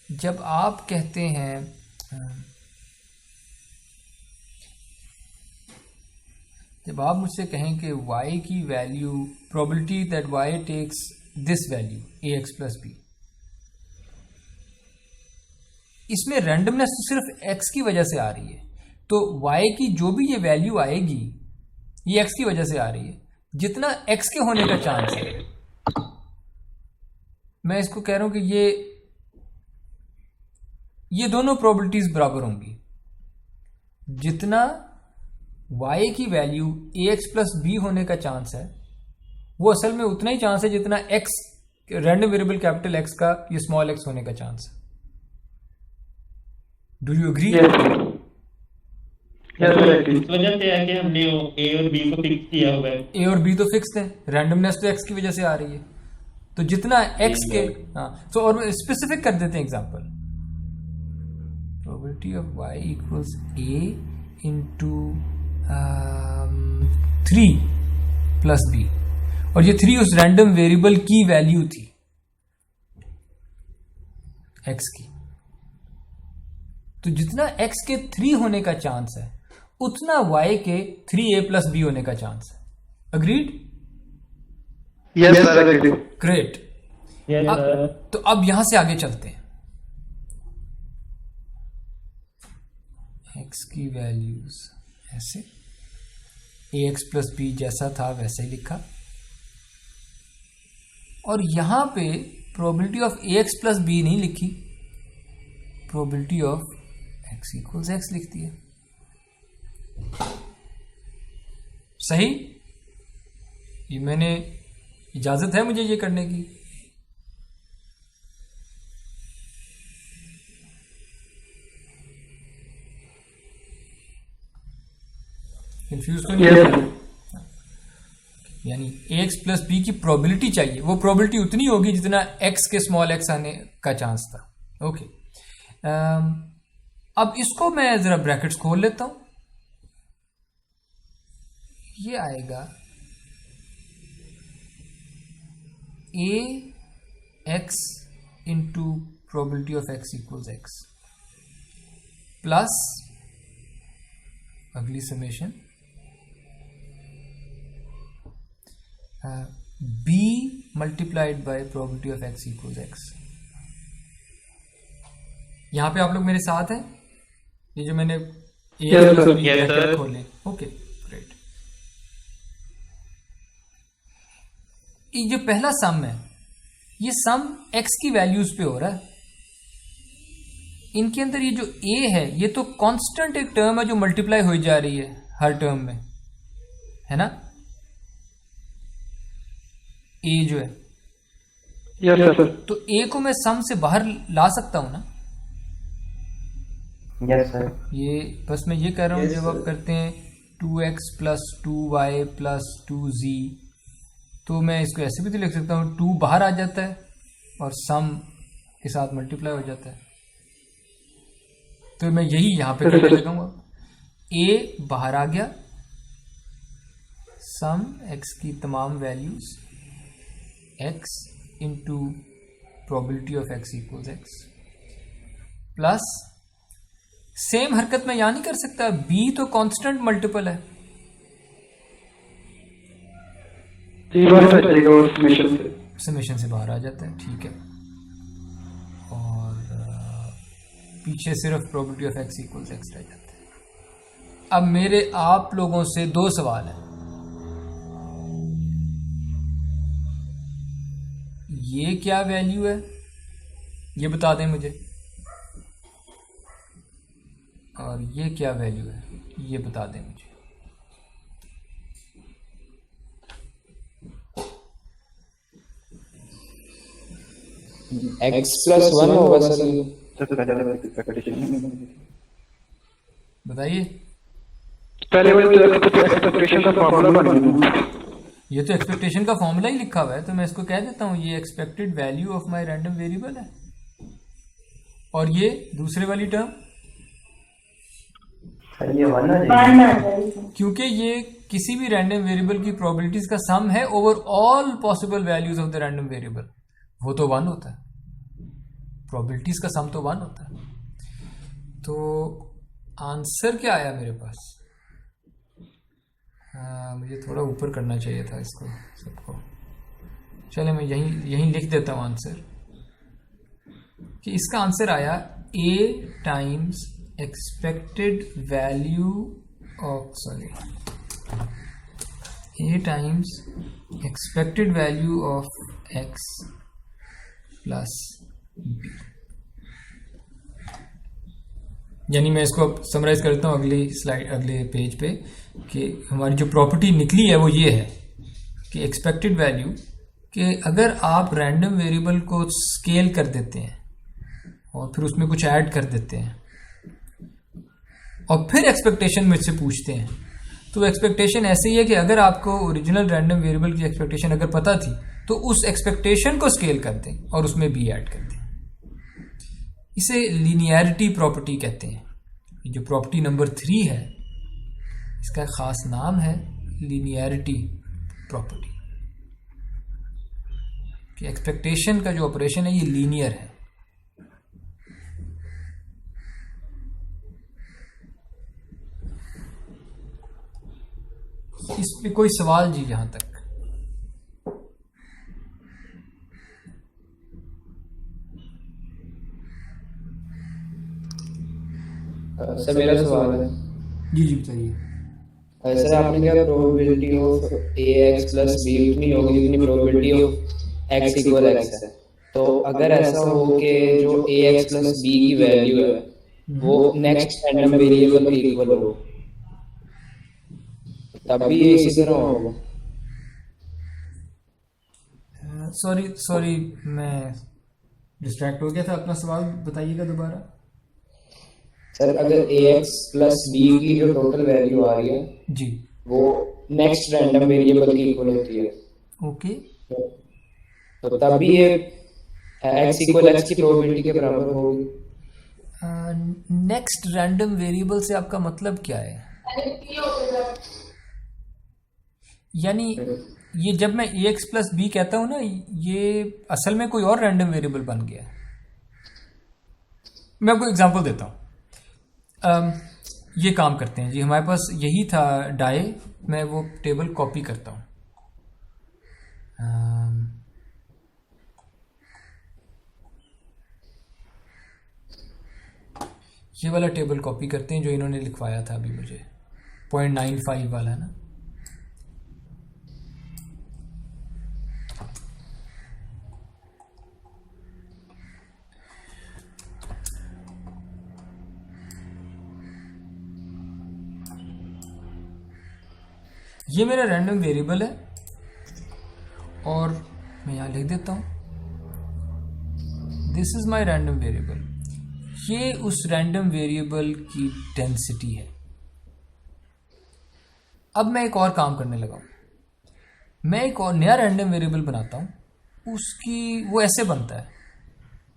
जब आप कहते हैं जब आप मुझसे कहें कि y की value probability that y takes this value ax plus b, इसमें रैंडमनेस तो सिर्फ x की वजह से आ रही है, तो y की जो भी ये वैल्यू आएगी ये x की वजह से आ रही है, जितना x के होने का चांस है, मैं इसको कह रहा हूं कि ये दोनों प्रोबेबिलिटीज बराबर होंगी। जितना y की वैल्यू ax प्लस b होने का चांस है वो असल में उतना ही चांस है जितना x random variable capital x का ये स्मॉल x होने का चांस है। Do you agree? इस वजह से है कि हमने a और b को फिक्स किया हुआ है। a और b तो फिक्स्ड है, रैंडमनेस तो x की वजह से आ रही है, तो जितना x के तो और स्पेसिफिक कर देते हैं example, probability of y equals a into 3 plus b, और ये 3 उस रैंडम वेरिएबल की वैल्यू थी x की, तो जितना x के 3 होने का चांस है उतना y के 3a प्लस b होने का चांस है। अग्रीड? Yes sir, great. तो अब यहां से आगे चलते हैं। x की वैल्यूज ऐसे ax प्लस b जैसा था वैसे ही लिखा, और यहां पे probability of ax plus b नहीं लिखी, probability of x equals x लिख दिया। सही? ये मैंने इजाजत है मुझे ये करने की? कंफ्यूज तो नहीं है? यानी ax प्लस b की प्रोबेबिलिटी चाहिए, वो प्रोबेबिलिटी उतनी होगी जितना x के स्मॉल x आने का चांस था। ओके, अब इसको मैं जरा ब्रैकेट्स खोल लेता हूं, ये आएगा ax into probability of x equals x plus अगली summation b multiplied by probability of x equals x। यहां पे आप लोग मेरे साथ हैं? ये जो मैंने खोले, ओके ग्रेट। ये जो पहला सम है, ये सम x की वैल्यूज पे हो रहा है। इनके अंदर ये जो a है ये तो कांस्टेंट एक टर्म है जो मल्टीप्लाई हो जा रही है हर टर्म में, है ना? a जो है, यस सर, तो a को मैं सम से बाहर ला सकता हूं ना? Yes sir. ये बस मैं ये कह रहा हूँ, जब आप करते हैं 2x plus 2y plus 2z, तो मैं इसको ऐसे भी तो लिख सकता हूँ, 2 बाहर आ जाता है और सम के साथ मल्टीप्लाई हो जाता है, तो मैं यही यहाँ पे करने लगाऊंगा। a बाहर आ गया, सम x की तमाम values x into probability of x equals x plus same हरकत मैं यहां नहीं कर सकता, b तो कांस्टेंट मल्टीपल है, समेशन से बाहर आ जाता है, ठीक है, और पीछे सिर्फ probability of x equals x रह जाता है। अब मेरे आप लोगों से 2 सवाल हैं, ये क्या वैल्यू है ये बता दें मुझे, और ये क्या वैल्यू है ये बता दें मुझे। x प्लस 1 होगा सर। बताइए। पहले वाले तो एक्सपेक्टेशन का फार्मूला बना, ये तो एक्सपेक्टेशन का फॉर्मूला ही लिखा हुआ है, तो मैं इसको कह देता हूं ये expected value of my random variable है, और ये दूसरे वाली टर्म ये वाला वन आ जाएगा। क्योंकि ये किसी भी रैंडम वेरिएबल की प्रोबेबिलिटीज का सम है over all possible values of the random variable, वो तो 1 होता है, प्रोबेबिलिटीज का सम तो 1 होता है। तो आंसर क्या आया मेरे पास? मुझे थोड़ा ऊपर करना चाहिए था इसको सबको। चले मैं यहीं लिख देता हूँ आंसर, कि इसका आंसर आया a times expected value of a times expected value of x plus b। यानी मैं इसको अब समराइज करता हूँ अगली स्लाइड, अगले पेज पे, कि हमारी जो प्रॉपर्टी निकली है वो ये है कि एक्सपेक्टेड वैल्यू, कि अगर आप रैंडम वेरिएबल को स्केल कर देते हैं और फिर उसमें कुछ ऐड कर देते हैं और फिर एक्सपेक्टेशन मुझसे पूछते हैं, तो एक्सपेक्टेशन ऐसे ही है कि अगर आपको ओरिजिनल रैंडम वेरिएबल की एक्सपेक्टेशन अगर पता थी तो उस एक्सपेक्टेशन को स्केल कर दें और उसमें बी ऐड कर दें। इसे लीनियरिटी प्रॉपर्टी कहते हैं। जो प्रॉपर्टी नंबर 3 है इसका खास नाम है लीनियरिटी प्रॉपर्टी, कि एक्सपेक्टेशन का जो ऑपरेशन है ये लीनियर है। इस पे कोई सवाल जी यहां तक? सर मेरा सवाल है। जी बताइए। सर आपने क्या probability of ax plus b उतनी होगी जितनी probability of x equal x है। तो अगर ऐसा हो कि जो ax प्लस b की वैल्यू है वो नेक्स्ट रैंडम वेरिएबल के इक्वल हो, तब भी ये इसी तरह होगा। सॉरी मैं डिस्ट्रैक्ट हो गया था। अपना सवाल बताइएगा दोबारा। सर अगर ax प्लस b की जो टोटल वैल्यू आ रही है जी वो नेक्स्ट रैंडम वेरिएबल की इक्वल होती है, ओके, तो तब भी ये x इक्वल x की प्रोबेबिलिटी के बराबर होगी। नेक्स्ट रैंडम वेरिएबल से आपका मतलब क्या है? यानी ये जब मैं ax प्लस b कहता हूं ना, ये असल में कोई और रैंडम वेरिएबल बन गया। मैं आपको एग्जांपल देता हूं। ये काम करते हैं जी, हमारे पास यही था डाई, मैं वो टेबल कॉपी करता हूं। ये वाला टेबल कॉपी करते हैं जो इन्होंने लिखवाया था अभी मुझे, 0.95 वाला ना। ये मेरा रैंडम वेरिएबल है और मैं यहां लिख देता हूं this is my random variable. ये उस रैंडम वेरिएबल की डेंसिटी है। अब मैं एक और काम करने लगा हूं। मैं एक और नया रैंडम वेरिएबल बनाता हूं, उसकी वो ऐसे बनता है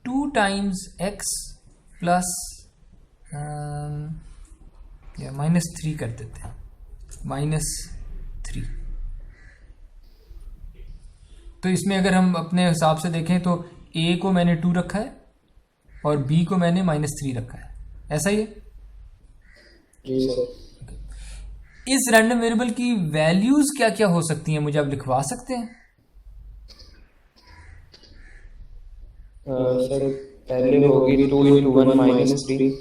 2 टाइम्स x प्लस या -3 कर देते हैं, -3। तो इसमें अगर हम अपने हिसाब से देखें तो a को मैंने 2 रखा है और b को मैंने -3 रखा है, ऐसा ही है। जी सर। इस रैंडम वेरिएबल की वैल्यूज क्या क्या हो सकती हैं, मुझे आप लिखवा सकते हैं? सर पहले होगी 2 into 1 -3,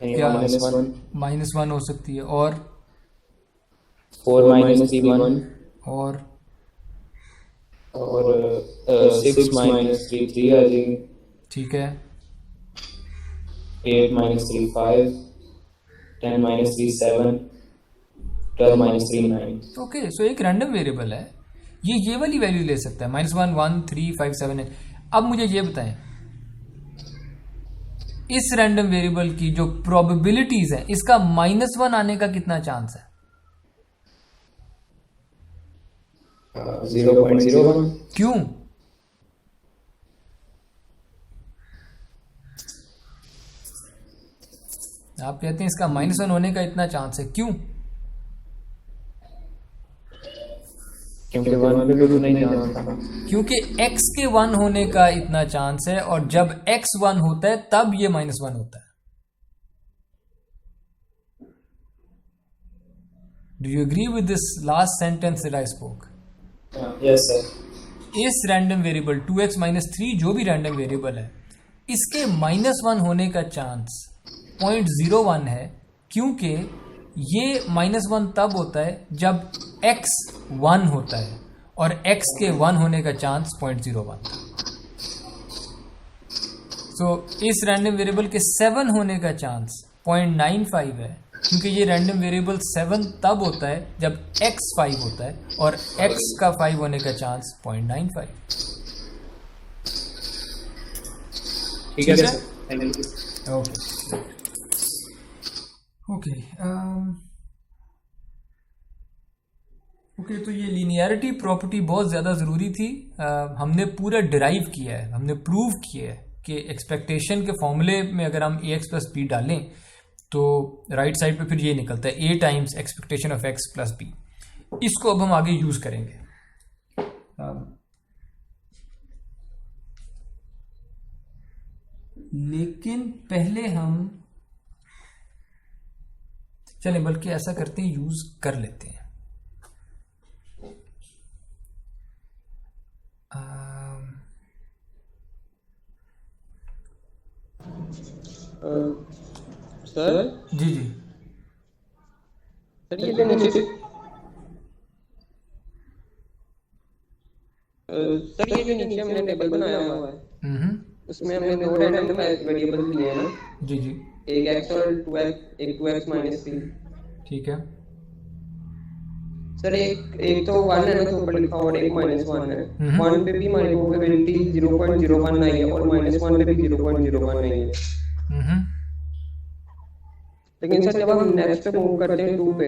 क्या -1 -1 हो सकती है, और 4 -3 1 और 6 -3 3 आ जाएगी, ठीक है, 8 -3 5, 10 -3 7, 12 -3 9। ओके। सो एक रैंडम वेरिएबल है, ये वाली वैल्यू ले सकता है, -1 1 3 5 7 8। अब मुझे ये बताएं, इस रैंडम वेरिएबल की जो प्रोबेबिलिटीज है इसका -1 आने का कितना चांस है? 0.01। क्यों? आप कहते हैं इसका -1 होने का इतना चांस है, क्यों? क्योंकि 1 पे भी उतना ही चांस था। क्योंकि x के 1 होने का इतना चांस है, और जब x 1 होता है तब ये -1 होता है। Do you agree with this last sentence that I spoke? Yes sir. इस रैंडम वेरिएबल 2x - 3 जो भी रैंडम वेरिएबल है, इसके -1 होने का चांस 0.01 है, क्योंकि ये -1 तब होता है जब x 1 होता है, और x के 1 होने का चांस 0.01। सो इस रैंडम वेरिएबल के 7 होने का चांस 0.95 है, क्योंकि ये रैंडम वेरिएबल 7 तब होता है जब x 5 होता है, और x का 5 होने का चांस 0.95। ठीक है सर, थैंक यू। ओके, तो ये लीनियरिटी प्रॉपर्टी बहुत ज़्यादा ज़रूरी थी। हमने पूरा डिराइव किया है, हमने प्रूव किया है कि एक्सपेक्टेशन के फॉर्मूले में अगर हम ax + b डालें तो राइट साइड पे फिर ये निकलता है a times expectation of x + b। इसको अब हम आगे यूज़ करेंगे। लेकिन पहले हम चलें, बल्कि ऐसा करते हैं, यूज कर लेते हैं। सर जी जी सर, ये जो नीचे सर, ये जो नीचे हमने टेबल बनाया हुआ है, उसमें हमने 2 रैंडम वेरिएबल लिए हैं ना? जी जी, एक x और 2x, एक 2x - 3। ठीक है सर, एक तो 1 है ना, तो ऊपर लिखा, और एक -1 है। 1 पे भी हमारी प्रोबेबिलिटी 0.01 आई है, और -1 पे भी 0.01 आई है। लेकिन सर, जब हम नेक्स्ट पे मूव करते हैं 2 पे,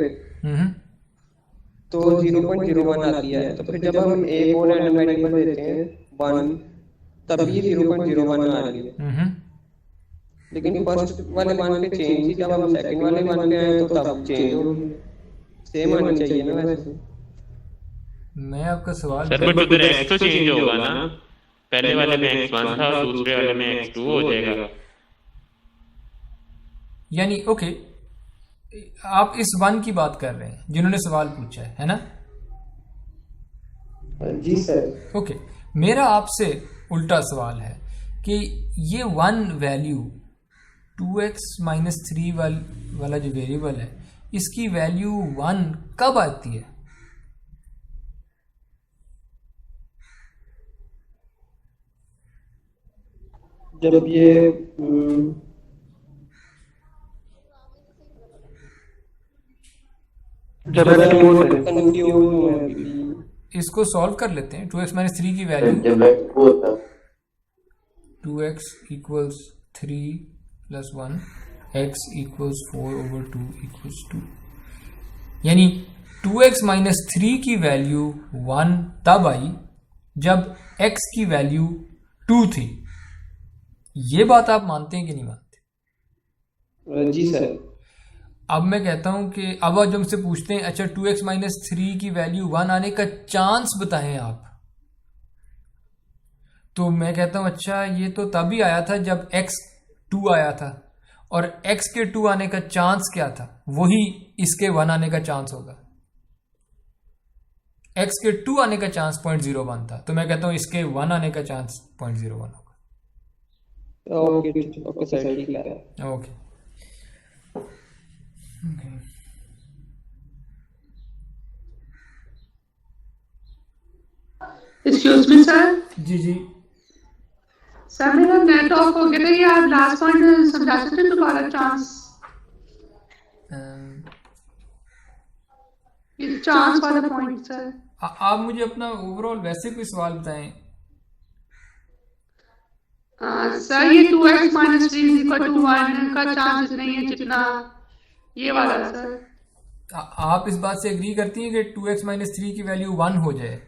तो 0.01 आती है। तो फिर जब हम एक और रैंडम वेरिएबल देते हैं 1, तब ये 0.01 आ रही है। लेकिन फर्स्ट वाले 1 पे चेंज ही, जब हम सेकंड वाले 1 पे आए तो तब चेंज हो गई। सेम आना चाहिए ना वैसे। मैं आपका सवाल सर बट उधर x तो चेंज होगा ना, पहले वाले में x1 था, दूसरे वाले में x2 हो जाएगा। यानी ओके, आप इस 1 की बात कर रहे हैं जिन्होंने सवाल पूछा है ना? जी सर। ओके, मेरा आपसे उल्टा सवाल है कि ये 1 वैल्यू 2x - 3 वाला जो वेरिएबल है, इसकी वैल्यू 1 कब आती है? जब ये इसको सॉल्व कर लेते हैं। 2x - 3 की वैल्यू 2x = 3 + 1, x = 4/2 = 2। यानी 2x - 3 की वैल्यू 1 तब आई जब x की वैल्यू 2 थी। ये बात आप मानते हैं कि नहीं मानते? जी सर। अब मैं कहता हूं कि अब जो हमसे पूछते हैं, अच्छा 2x - 3 की वैल्यू 1 आने का चांस बताएं आप, तो मैं कहता हूं अच्छा ये तो तभी आया था जब x 2 आया था, और x के 2 आने का चांस क्या था? वही इसके 1 आने का चांस होगा। x के 2 आने का चांस 0.01 था, तो मैं कहता हूं इसके 1 आने का चांस 0.01 होगा। ओके सर, ठीक है। Okay excuse me sir. जी जी सर, मेरा नेट ऑफ हो गया था, ये आप लास्ट पॉइंट समझा सकते हैं दोबारा? चांस, ये चांस वाला पॉइंट सर। आप मुझे अपना ओवरऑल वैसे कोई सवाल बताएं। सर, ये 2x - 3 = 1 का चांस नहीं है जितना ये वाला सर। आप इस बात से एग्री करती हैं कि 2x - 3 की वैल्यू 1 हो जाए,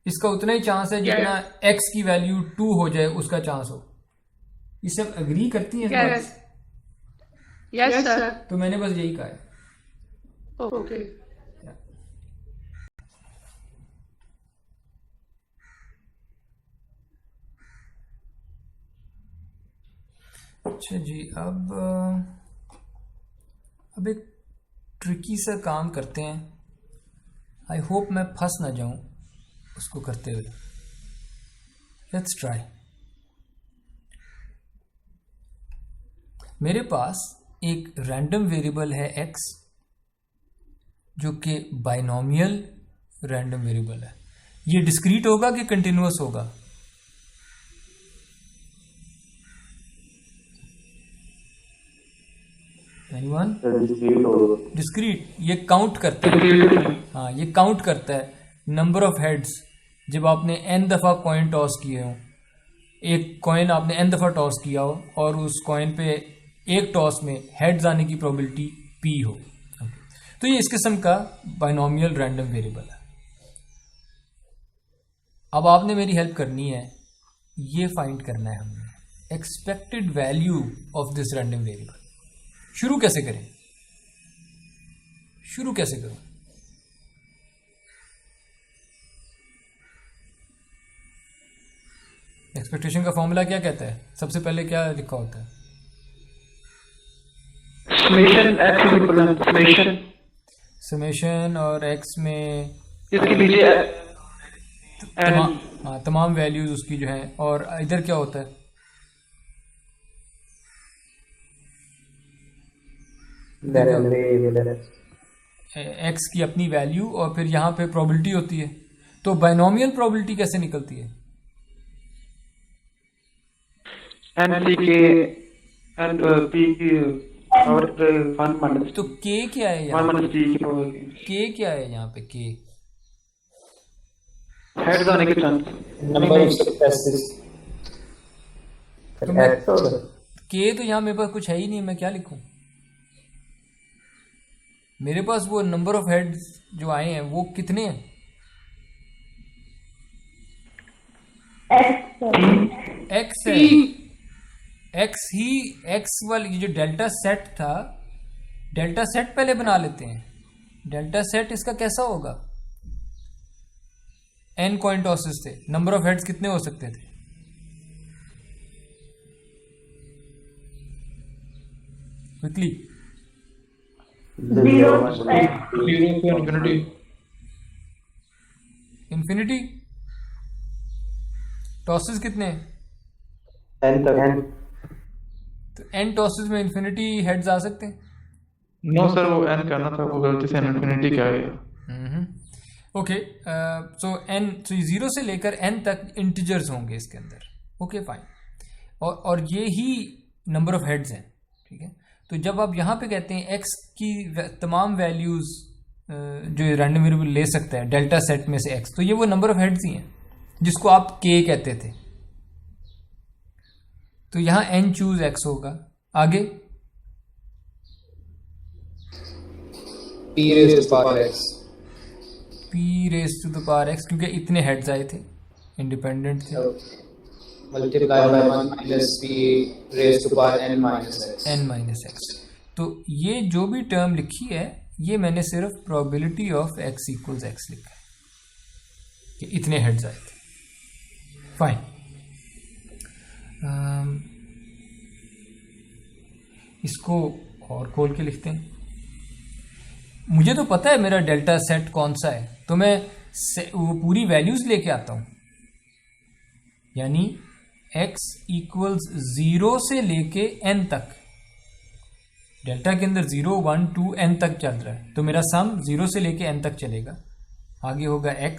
इसका उतना ही चांस है जितना x की वैल्यू 2 हो जाए उसका चांस हो? ये सब एग्री करती हैं इस बात से? Yes sir. तो मैंने बस यही कहा है। ओके। अच्छा जी, अब एक ट्रिकी सा काम करते हैं। आई होप मैं फंस ना जाऊं उसको करते हुए। Let's try. मेरे पास एक रैंडम वेरिएबल है x, जो कि बाइनोमियल रैंडम वेरिएबल है। ये डिस्क्रीट होगा कि कंटिन्यूअस होगा? एनीवन? डिस्क्रीट। ये काउंट करता है। हाँ, ये काउंट करता है नंबर ऑफ हेड्स। जब आपने n दफ़ा कॉइन टॉस किए हो, एक कॉइन आपने n दफ़ा टॉस किया हो और उस कॉइन पे एक टॉस में हेड्स आने की प्रोबेबिलिटी p हो, तो ये इस किस्म का बाइनोमियल रैंडम वेरिएबल है। अब आपने मेरी हेल्प करनी है, ये फाइंड करना है हमने expected value of this random variable. शुरू कैसे करें? शुरू कैसे करूं? एक्सपेक्टेशन का फॉर्मूला क्या कहता है? सबसे पहले क्या लिखा होता है? समेशन और x में इसके पीछे तमाम वैल्यूज उसकी जो है, और इधर क्या होता है? x की अपनी वैल्यू और फिर यहाँ पे प्रोबेबिलिटी होती है। तो बाइनोमियल प्रोबेबिलिटी कैसे निकलती है? तो k क्या है यहाँ? k क्या है यहाँ पे? k हेड्स आने के चांस। k तो यहाँ मेरे पास कुछ है ही नहीं, मैं क्या लिखूं? मेरे पास वो नंबर ऑफ हेड्स जो आए हैं वो कितने हैं? x है। x ही x वाली जो डेल्टा सेट था, डेल्टा सेट पहले बना लेते हैं। डेल्टा सेट इसका कैसा होगा? n कॉइन टॉसेस थे, नंबर ऑफ हेड्स कितने हो सकते थे? क्विकली। इंफिनिटी। टॉसेस कितने? n तक। तो n टॉसेस में इंफिनिटी हेड्स आ सकते हैं? नो सर, वो n करना था, वो गलती से इन्फिनिटी क्या है। ओके, सो जीरो से लेकर n तक इंटीजर्स होंगे इसके अंदर। Okay fine. और ये ही नंबर ऑफ हेड्स हैं, ठीक है। तो जब आप यहाँ पे कहते हैं x की तमाम वैल्यूज जो रैंडम वेरिएबल ले सकता है डेल्टा सेट में से x, तो ये वो नंबर ऑफ हेड्स ही हैं जिसको आप k कहते थे। तो यहाँ n चूज x होगा। आगे p raise to power x। p raise to the power x, क्योंकि इतने हेड्स आए थे, इंडिपेंडेंट थे। Multiply by 1 minus p raise to power n minus x। तो ये जो भी टर्म लिखी है, ये मैंने सिर्फ probability of x equals x लिखा है कि इतने हेड्स आए थे। फाइन। इसको और खोल के लिखते हैं। मुझे तो पता है मेरा डेल्टा सेट कौन सा है, तो मैं वो पूरी वैल्यूज लेके आता हूं। यानी x इक्वल्स 0 से लेके n तक, डेल्टा के अंदर 0 1 2 n तक चल रहा है, तो मेरा सम 0 से लेके n तक चलेगा। आगे होगा x,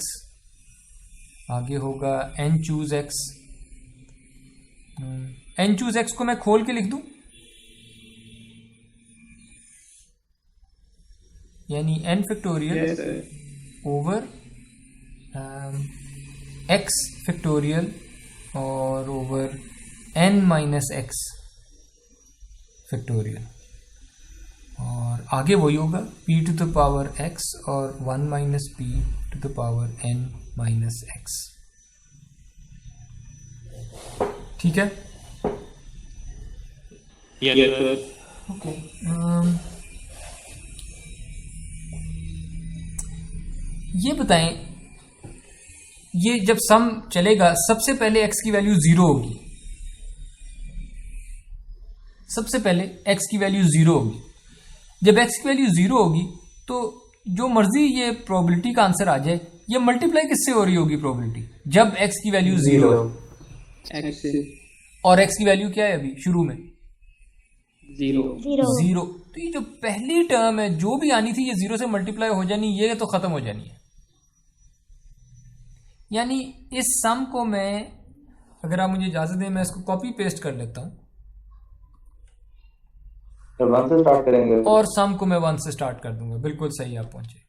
आगे होगा n choose x। n choose x को मैं खोल के लिख दूं, यानी n factorial over x factorial और over n minus x factorial, और आगे वही होगा p to the power x और 1 minus p to the power n minus x। ठीक है। ओके, ये बताएं, ये जब सम चलेगा सबसे पहले x की वैल्यू 0 होगी, सबसे पहले x की वैल्यू 0 होगी। जब x की वैल्यू 0 होगी तो जो मर्जी ये प्रोबेबिलिटी का आंसर आ जाए, ये मल्टीप्लाई किससे हो रही होगी प्रोबेबिलिटी? जब x की वैल्यू 0 है, x से, और x की वैल्यू क्या है अभी शुरू में? 0। तो ये जो पहली टर्म है जो भी आनी थी ये 0 से मल्टीप्लाई हो जानी, ये तो खत्म हो जानी है। यानी इस सम को मैं, अगर आप मुझे इजाजत दें, मैं इसको कॉपी पेस्ट कर लेता हूं, तो 1 से स्टार्ट करेंगे और सम को मैं 1 से स्टार्ट कर दूंगा। बिल्कुल सही आप पहुंचे।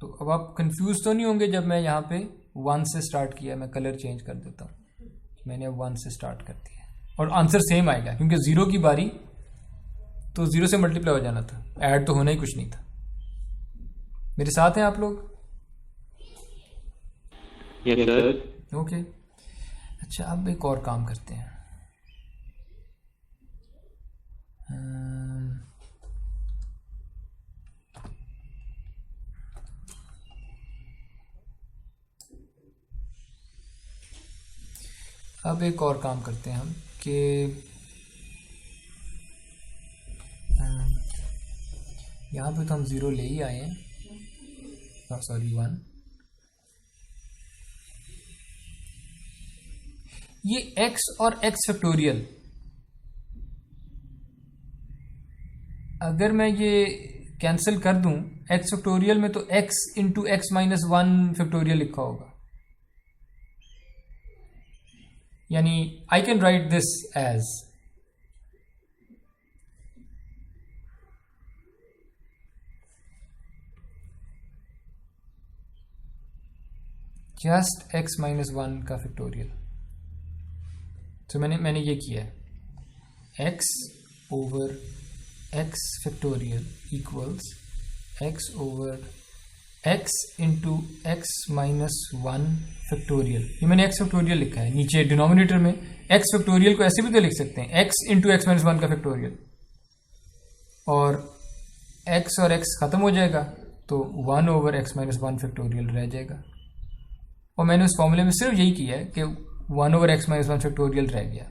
तो अब आप कंफ्यूज तो नहीं होंगे जब मैं यहाँ पे 1 से स्टार्ट किया। मैं कलर चेंज कर देता हूँ, मैंने अब 1 से स्टार्ट कर दिया और आंसर सेम आएगा, क्योंकि 0 की बारी तो 0 से मल्टीप्लाई हो जाना था, ऐड तो होना ही कुछ नहीं था। मेरे साथ हैं आप लोग? ओके, अच्छा अब एक और काम करते हैं। अब एक और काम करते हैं हम कि यहाँ पे तो हम 0 ले ही आए हैं, सॉरी 1। ये x और x फैक्टोरियल, अगर मैं ये कैंसिल कर दूं x फैक्टोरियल में, तो x into X minus 1 factorial लिखा होगा। यानी I can write this as just x minus 1 का फैक्टोरियल। तो मैंने ये किया है, x over x factorial equals x over x into X minus 1 factorial. ये मैंने x फैक्टोरियल लिखा है, नीचे डिनोमिनेटर में x फैक्टोरियल को ऐसे भी तो लिख सकते हैं, x इंटू एक्स माइनस 1 का फैक्टोरियल, और x और x खत्म हो जाएगा तो 1 ओवर x माइनस 1 फैक्टोरियल रह जाएगा। और मैंने उस फॉर्मूले में सिर्फ यही किया है कि 1 ओवर एक्स माइनस 1 फैक्टोरियल रह गया।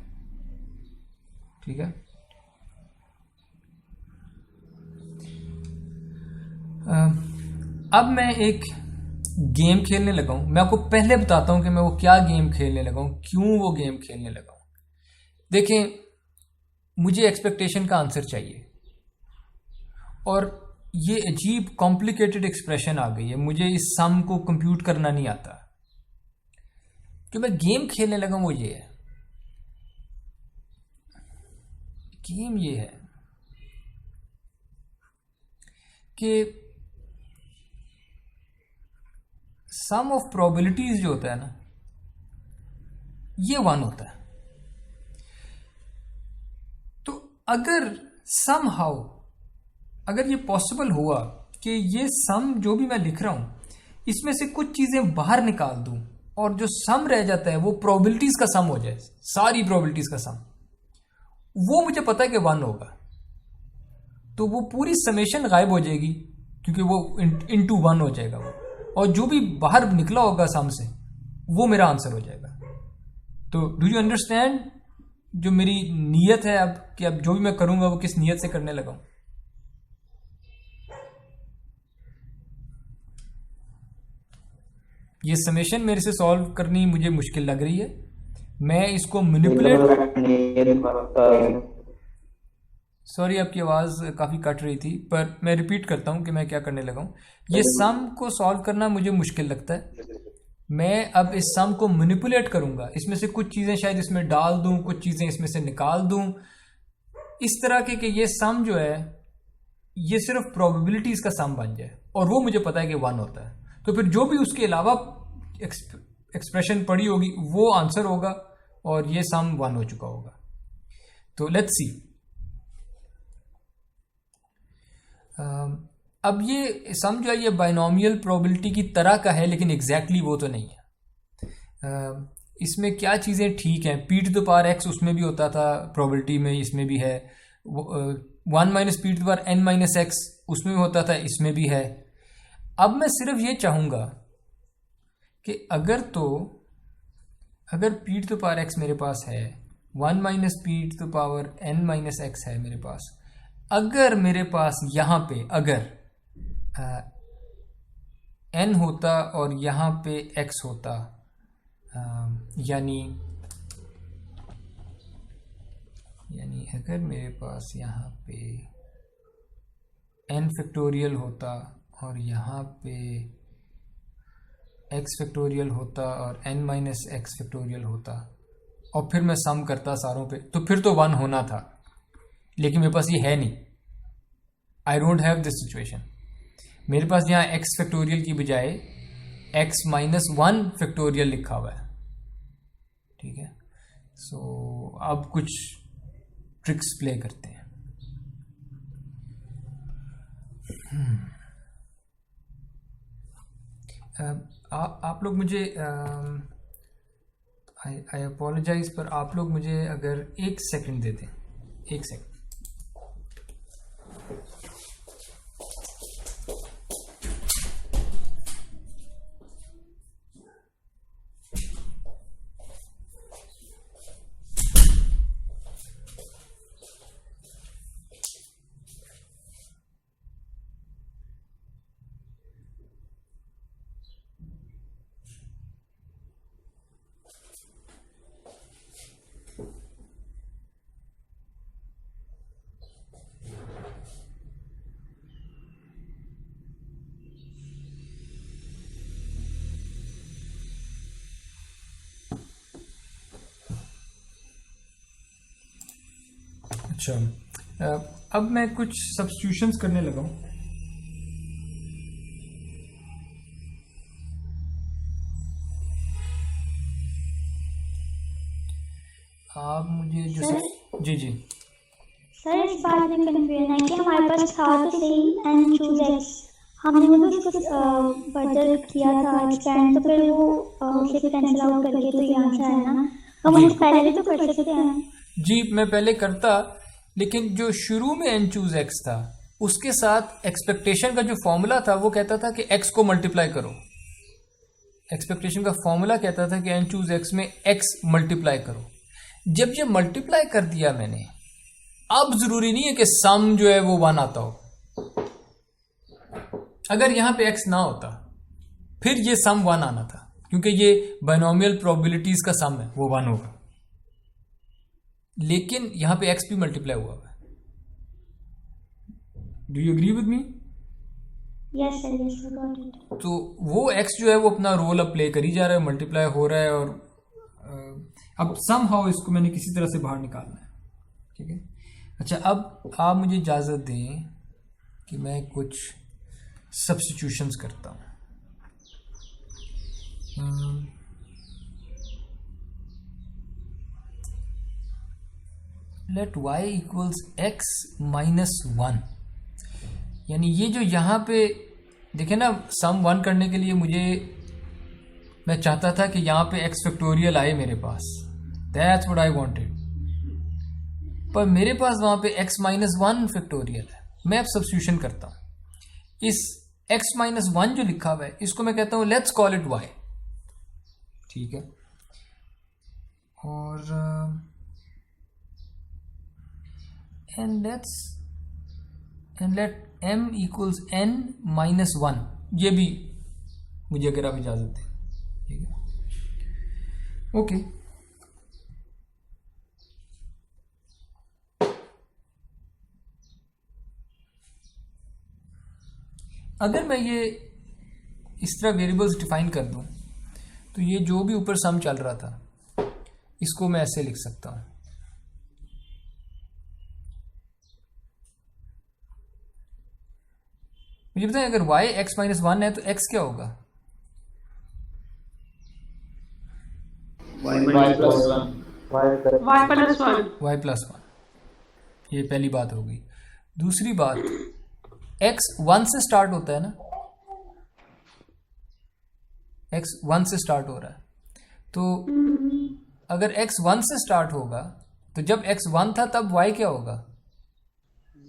ठीक है, अब मैं एक गेम खेलने लगा हूं। मैं आपको पहले बताता हूं कि मैं वो क्या गेम खेलने लगा हूं, क्यों वो गेम खेलने लगा हूं। देखें, मुझे एक्सपेक्टेशन का आंसर चाहिए और ये अजीब कॉम्प्लिकेटेड एक्सप्रेशन आ गई है, मुझे इस सम को कंप्यूट करना नहीं आता। जो मैं गेम खेलने लगा हूं वो ये है, गेम ये है कि सम ऑफ प्रोबेबिलिटीज जो होता है ना, ये 1 होता है। तो अगर समहाउ, अगर ये पॉसिबल हुआ कि ये सम जो भी मैं लिख रहा हूं इसमें से कुछ चीजें बाहर निकाल दूं और जो सम रह जाता है वो प्रोबेबिलिटीज का सम हो जाए, सारी प्रोबेबिलिटीज का सम, वो मुझे पता है कि 1 होगा, तो वो पूरी समेशन गायब हो जाएगी क्योंकि वो इनटू 1 हो जाएगा वो, और जो भी बाहर निकला होगा सम से वो मेरा आंसर हो जाएगा। तो डू यू अंडरस्टैंड जो मेरी नीयत है अब, कि अब जो भी मैं करूंगा वो किस नीयत से करने लगा हूं। ये समेशन मेरे से सॉल्व करनी मुझे मुश्किल लग रही है, मैं इसको मैनिपुलेट, सॉरी आपकी आवाज काफी कट रही थी, पर मैं रिपीट करता हूं कि मैं क्या करने लगा हूं। ये सम को सॉल्व करना मुझे मुश्किल लगता है, मैं अब इस सम को मैनिपुलेट करूंगा, इसमें से कुछ चीजें शायद इसमें डाल दूं, कुछ चीजें इसमें से निकाल दूं, इस तरह के कि ये सम जो है ये सिर्फ प्रोबेबिलिटीज का सम बन जाए, और वो मुझे पता है कि 1 होता है। तो फिर जो भी उसके अलावा एक्सप्रेशन पड़ी होगी वो आंसर होगा, और ये सम 1 हो चुका होगा। तो लेट्स सी, अब ये सम जो है ये बाइनोमियल प्रोबेबिलिटी की तरह का है, लेकिन एग्जैक्टली वो तो नहीं है। इसमें क्या चीज़ें ठीक हैं, P to the power X उसमें भी होता था प्रोबेबिलिटी में, इसमें भी है। 1 minus P to the power N minus X उसमें भी होता था, इसमें भी है। अब मैं सिर्फ ये चाहूँगा कि अगर P to the power X मेरे पास है, 1 minus P to the power N minus X है मेरे पास, अगर मेरे पास यहाँ पे अगर n होता और यहाँ पे x होता, यानी अगर मेरे पास यहाँ पे n फैक्टोरियल होता और यहाँ पे x फैक्टोरियल होता और n माइनस एक्स फैक्टोरियल होता, और फिर मैं सम करता सारों पे, तो फिर तो 1 होना था। लेकिन मेरे पास ये है नहीं, I don't have this situation. मेरे पास यहाँ x फैक्टोरियल की बजाय x माइनस 1 फैक्टोरियल लिखा हुआ है, ठीक है। सो अब कुछ ट्रिक्स प्ले करते हैं। आप लोग मुझे आई अपोलोजाइज, पर आप लोग मुझे अगर 1 सेकंड दे दें, 1 सेकंड। अच्छा, अब मैं कुछ सब्स्टिट्यूशंस करने लगा हूँ। आप मुझे जो जी सर इस बात में कंफ्यूजन है कि हमारे पास था तो सही एन चूज एक्स, हमने वो उसको फर्दर किया था एक्सपेंड, तो फिर वो उसे कैंसिल आउट करके तो ये आंसर है ना, हम उसको पहले भी तो कर सकते हैं। जी मैं पहले करता, लेकिन जो शुरू में एन चूज एक्स था उसके साथ एक्सपेक्टेशन का जो फॉर्मूला था वो कहता था कि एक्स को मल्टीप्लाई करो। एक्सपेक्टेशन का फॉर्मूला कहता था कि एन चूज एक्स में एक्स मल्टीप्लाई करो। जब ये मल्टीप्लाई कर दिया मैंने, अब जरूरी नहीं है कि सम जो है वो 1 आता हो। अगर यहां पे एक्स ना होता फिर ये सम 1 आना था, क्योंकि ये बाइनोमियल प्रोबेबिलिटीज का सम है, वो 1 होगा। लेकिन यहां पे एक्स भी मल्टीप्लाई हुआ है। Do you agree with me? Yes sir, yes sir, got it. तो वो एक्स जो है वो अपना रोल अब प्ले कर ही जा रहा है, मल्टीप्लाई हो रहा है, और अब सम हाउ इसको मैंने किसी तरह से बाहर निकालना है, ठीक है। अच्छा, अब आप मुझे इजाजत दें कि मैं कुछ सब्स्टिट्यूशंस करता हूं। Let y equals x minus 1, यानी ये जो यहां पे देखें ना, सम 1 करने के लिए मैं चाहता था कि यहां पे x फैक्टोरियल आए मेरे पास, दैट्स व्हाट आई वांटेड, पर मेरे पास वहां पे x माइनस 1 फैक्टोरियल है। मैं अब सब्स्टिट्यूशन करता हूं। इस x माइनस 1 जो लिखा हुआ है इसको मैं कहता हूं लेट्स कॉल इट y, ठीक है। और and let m equals n minus 1, ये भी मुझे अगर आप इजाजत दें, ठीक है। ओके, अगर मैं ये इस तरह वेरिएबल्स डिफाइन कर दूं तो ये जो भी ऊपर सम चल रहा था इसको मैं ऐसे लिख सकता हूं। मुझे बताएं, अगर y x माइनस 1 है तो x क्या होगा? y plus 1। ये पहली बात होगी। दूसरी बात, x 1 से स्टार्ट होता है ना, x 1 से स्टार्ट हो रहा है, तो अगर x 1 से स्टार्ट होगा तो जब x 1 था तब y क्या होगा?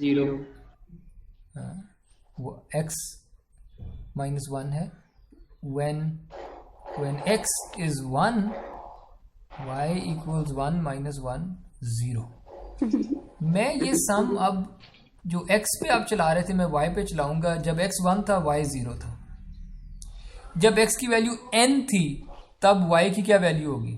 0। वो x minus 1 है. when x is 1, y equals 1 minus 1 0. मैं ये सम अब जो x पे आप चला रहे थे मैं y पे चलाऊंगा. जब x 1 था y 0 था. जब x की वैल्यू n थी तब y की क्या वैल्यू होगी?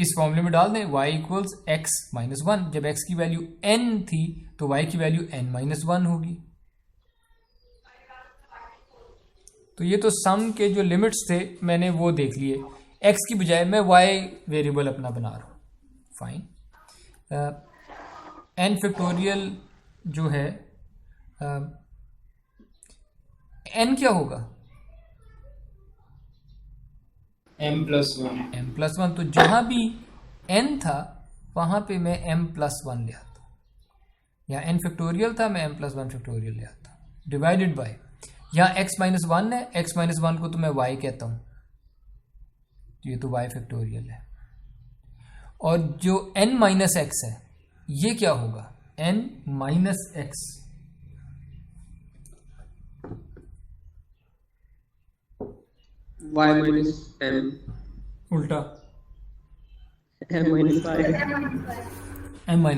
इस फॉर्मूले में डाल दें y इक्वल्स x माइनस 1. जब x की वैल्यू n थी तो y की वैल्यू n माइनस 1 होगी. तो ये तो सम के जो लिमिट्स थे मैंने वो देख लिए. x की बजाय मैं y वेरिएबल अपना बना रहा हूँ. फाइन. n फैक्टोरियल जो है n क्या होगा? m+1. तो जहां भी n था वहां पे मैं m+1 ले आता. यहाँ n फैक्टोरियल था मैं m+1 फैक्टोरियल ले आता. डिवाइडेड बाय यहाँ x-1 है. x-1 को तो मैं y कहता हूं. ये तो y फैक्टोरियल है. और जो n-x है ये क्या होगा? n-x. y minus m. उल्टा m minus y. m-y.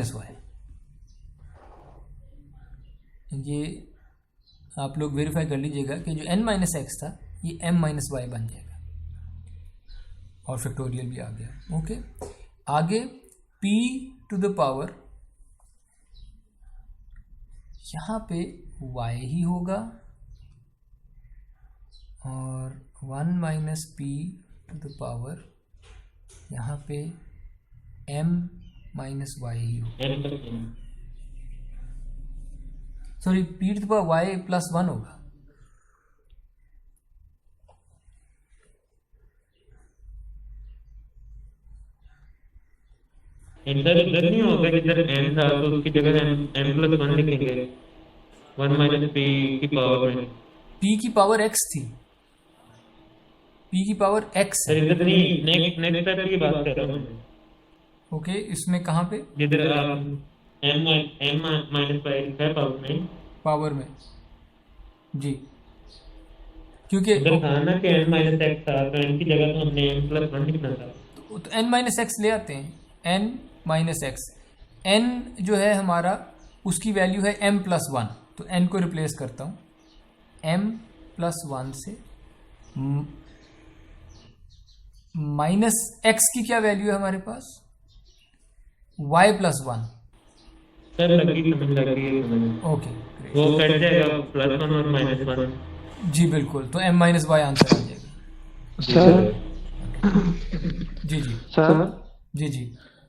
ये आप लोग वेरीफाई कर लीजिएगा कि जो n-x था ये m-y बन जाएगा. और फैक्टोरियल भी आ गया. ओके. आगे p टू द पावर यहाँ पे y ही होगा और 1 minus p to the power यहाँ पे m माइनस y ही होगा. Sorry, p to the power y plus 1 होगा. इधर नहीं होगा. इधर n था तो उसकी जगह m+1 लिखेंगे. 1 माइनस p की पावर में p की पावर x थी. p की पावर x है. इधर नहीं, नेक्स्ट स्टेप की बात कर रहा हूँ. ओके. इसमें कहाँ पे? जिधर m माइनस y है पावर में जी. क्योंकि इधर था ना कि n माइनस x था तो n की जगह तो हमने m+1 लिखना था. तो n माइनस एक्स ले आते हैं. n minus x. n जो है हमारा उसकी वैल्यू है m+1. तो n को रिप्लेस करता हूँ. m+1 से माइनस एक्स की क्या वैल्यू है हमारे पास? y+1. सर लगी समझ लगी. ओके. वो कट जाएगा +1 और -1. जी बिल्कुल. तो m-y आंसर आ जाएगा. सर जी जी सर जी जी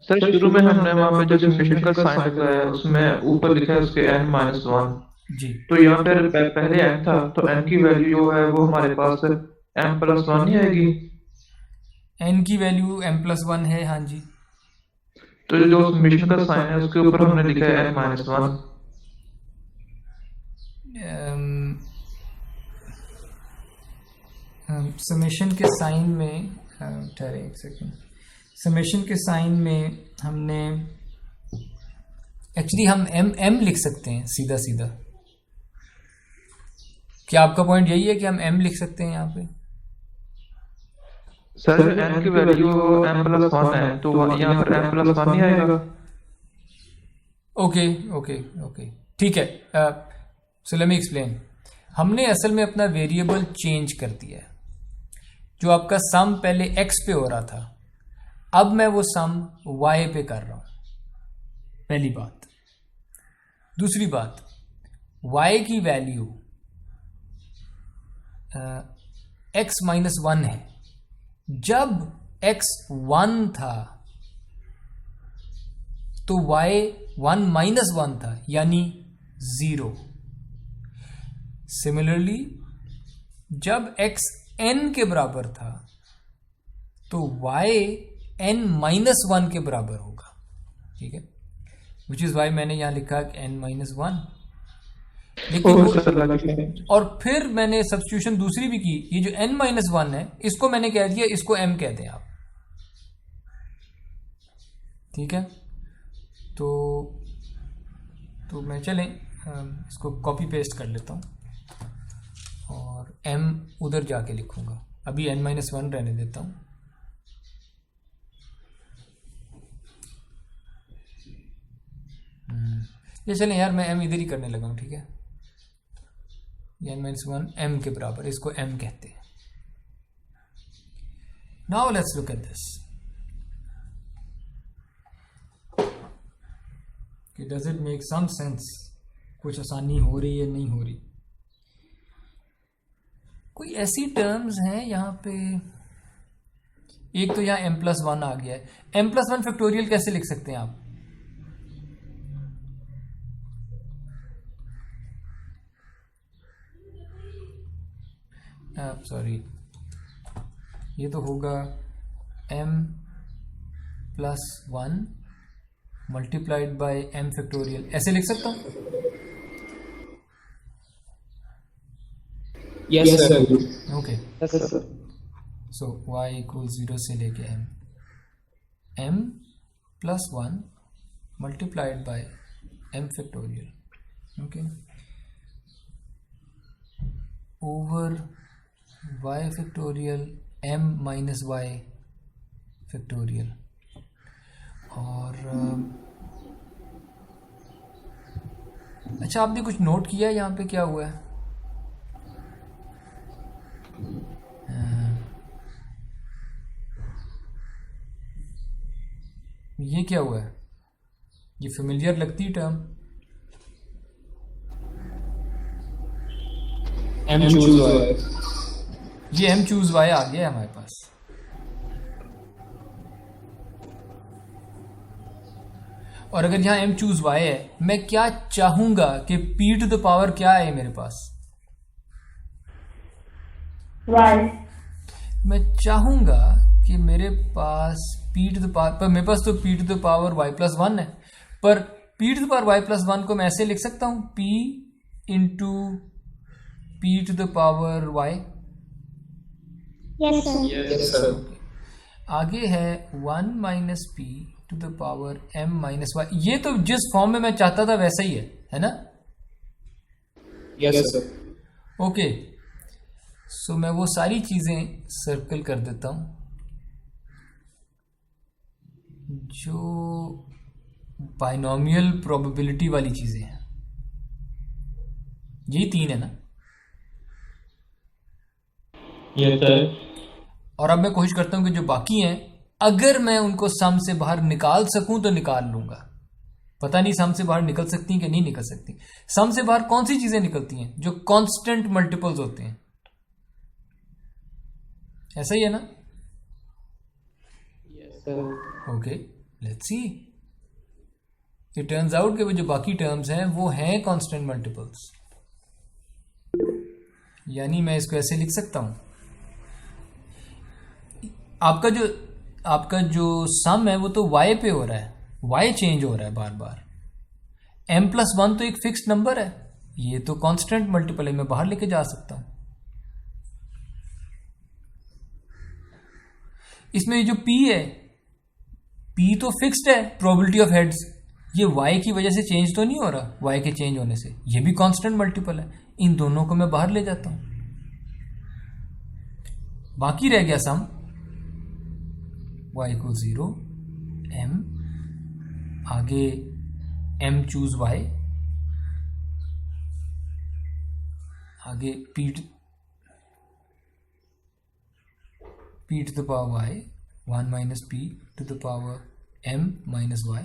सर शुरू में हमने वहाँ पे जो समेशन का साइन लगाया है उसमें ऊपर लिखा है उसके n-1. जी. तो यहाँ पर पहले n था तो n की वैल्यू जो है वो हमारे पास m+1 ही आएगी. n की वैल्यू m+1 है. हाँ जी. तो जो समेशन का साइन है उसके ऊपर हमने लिखा है n-1. समेशन के साइन में ठहरे एक सेकेंड. समेशन के साइन में हमने एक्चुअली हम m लिख सकते हैं सीधा सीधा. क्या आपका पॉइंट यही है कि हम m लिख सकते हैं यहाँ पे? सर n की वैल्यू m+1 है तो यहाँ पर m+1 ही आएगा. ओके ओके ओके ठीक है. So let me explain. हमने असल में अपना वेरिएबल चेंज कर दिया है. जो आपका सम पहले x पे हो रहा था अब मैं वो सम y पे कर रहा हूं. पहली बात. दूसरी बात, y की वैल्यू x-1 है. जब x 1 था तो y 1-1 था यानी 0. सिमिलरली जब x n के बराबर था तो y n-1 के बराबर होगा. ठीक है. विच इज वाई मैंने यहां लिखा n-1. लेकिन और फिर मैंने सब्स्टिट्यूशन दूसरी भी की, ये जो n-1 है इसको मैंने कह दिया, इसको m कहते हैं आप, ठीक है। तो मैं चलें इसको कॉपी पेस्ट कर लेता हूं और m उधर जाके लिखूंगा, अभी n-1 रहने देता हूं। ये चलें यार, मैं m इधर ही करने लगा हूं, ठीक है। n-1 m के बराबर, इसको m कहते हैं। Now let's look at this, does it make some sense, कुछ आसानी हो रही है नहीं हो रही। कोई ऐसी टर्म्स हैं यहाँ पे, एक तो यहाँ m+1 आ गया है, m+1 फैक्टोरियल कैसे लिख सकते हैं आप? सॉरी, ये तो होगा m+1 multiplied by m factorial, ऐसे लिख सकता हूं? Yes sir. ओके, सो y इक्वल 0 से लेके m+1 multiplied by m factorial, okay, over y factorial m minus y factorial. और अच्छा, आपने कुछ नोट किया यहाँ पे क्या हुआ है? ये क्या हुआ है? ये फेमिलियर लगती टर्म, m choose y, ये m choose y आ गया है हमारे पास। और अगर यहाँ m choose y है, मैं क्या चाहूंगा कि p टू द पावर क्या है मेरे पास? y, मैं चाहूंगा कि मेरे पास p टू द पावर, पर मेरे पास तो p to the power y+1 है, पर p to the power y+1 को मैं ऐसे लिख सकता हूं, p into p to the power y। Yes sir. Yes sir. आगे है 1 minus p to the power m minus y। ये तो जिस फॉर्म में मैं चाहता था वैसा ही है ना? Yes sir. ओके, सो मैं वो सारी चीजें सर्कल कर देता हूं जो बाइनोमियल प्रोबेबिलिटी वाली चीजें हैं। यही 3 है ना? Yes sir. और अब मैं कोशिश करता हूं कि जो बाकी हैं, अगर मैं उनको सम से बाहर निकाल सकूं तो निकाल लूंगा। पता नहीं सम से बाहर निकल सकती हैं कि नहीं निकल सकती। सम से बाहर कौन सी चीजें निकलती हैं? जो कांस्टेंट मल्टीपल्स होते हैं, ऐसा ही है ना? Yes sir. Okay, let's see. It turns out कि वो जो बाकी टर्म्स हैं वो हैं कांस्टेंट मल्टीपल्स, यानी मैं इसको ऐसे लिख सकता हूं, आपका जो सम है वो तो y पे हो रहा है, y चेंज हो रहा है बार बार। m+1 तो एक फिक्स्ड नंबर है, ये तो कांस्टेंट मल्टीपल है, मैं बाहर लेके जा सकता हूं। इसमें ये जो p है, p तो फिक्स्ड है, प्रोबेबिलिटी ऑफ हेड्स, ये y की वजह से चेंज तो नहीं हो रहा, y के चेंज होने से, ये भी कांस्टेंट मल्टीपल है। इन दोनों को मैं बाहर ले जाता हूं, बाकी रह गया सम y इक्वल 0 m, आगे m चूज y, आगे p to the power y, 1 minus p to the power m minus y।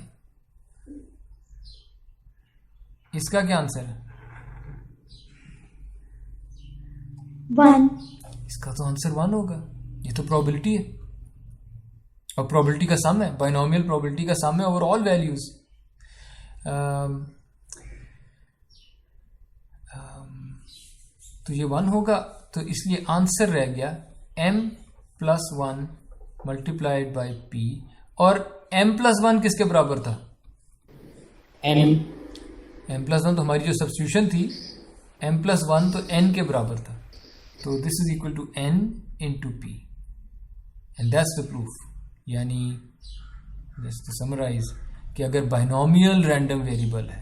इसका क्या आंसर है? 1। इसका तो आंसर 1 होगा, ये तो प्रोबेबिलिटी है, और प्रोबेबिलिटी का सम है, बाइनोमियल प्रोबेबिलिटी का सम है ओवर ऑल वैल्यूज। तो ये 1 होगा, तो इसलिए आंसर रह गया m+1 मल्टीप्लाइड बाई p। और m+1 किसके बराबर था? m m+1 तो हमारी जो सब्स्टिट्यूशन थी m+1 तो n के बराबर था, तो this is equal to n into P, and that's the proof. यानी जस्ट टू समराइज कि अगर बाइनोमियल रैंडम वेरिएबल है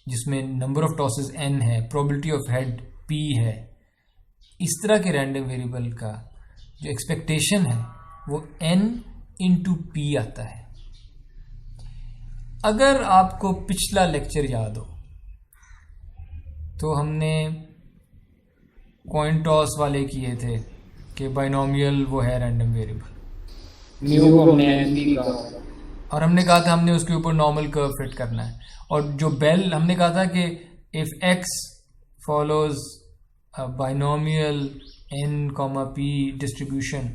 जिसमें नंबर ऑफ टॉसेस n है, प्रोबेबिलिटी ऑफ हेड p है, इस तरह के रैंडम वेरिएबल का जो एक्सपेक्टेशन है वो n इंटू पी आता है। अगर आपको पिछला लेक्चर याद हो तो हमने कॉइन टॉस वाले किए थे कि बाइनोमियल वो है रैंडम वेरिएबल, और हमने कहा था हमने उसके ऊपर नॉर्मल कर्व फिट करना है। और जो बेल हमने कहा था कि if x follows binomial n, p distribution,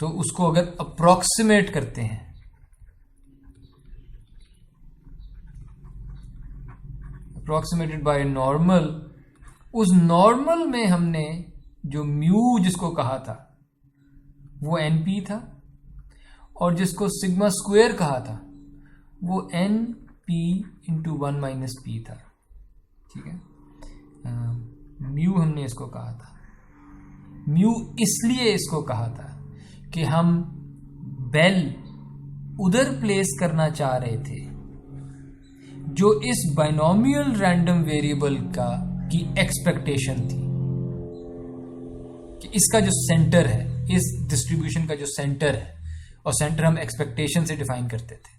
तो उसको अगर अप्रॉक्सीमेट करते हैं, अप्रॉक्सीमेटेड बाय नॉर्मल, उस नॉर्मल में हमने जो म्यू जिसको कहा था वो np था, और जिसको सिग्मा स्क्वायर कहा था वो np इंटू 1 माइनस p था। ठीक है, म्यू हमने इसको कहा था। म्यू इसलिए इसको कहा था कि हम बेल उधर प्लेस करना चाह रहे थे जो इस बाइनोमियल रैंडम वेरिएबल की एक्सपेक्टेशन थी, कि इसका जो सेंटर है, इस डिस्ट्रीब्यूशन का जो सेंटर है, और सेंटर हम एक्सपेक्टेशन से डिफाइन करते थे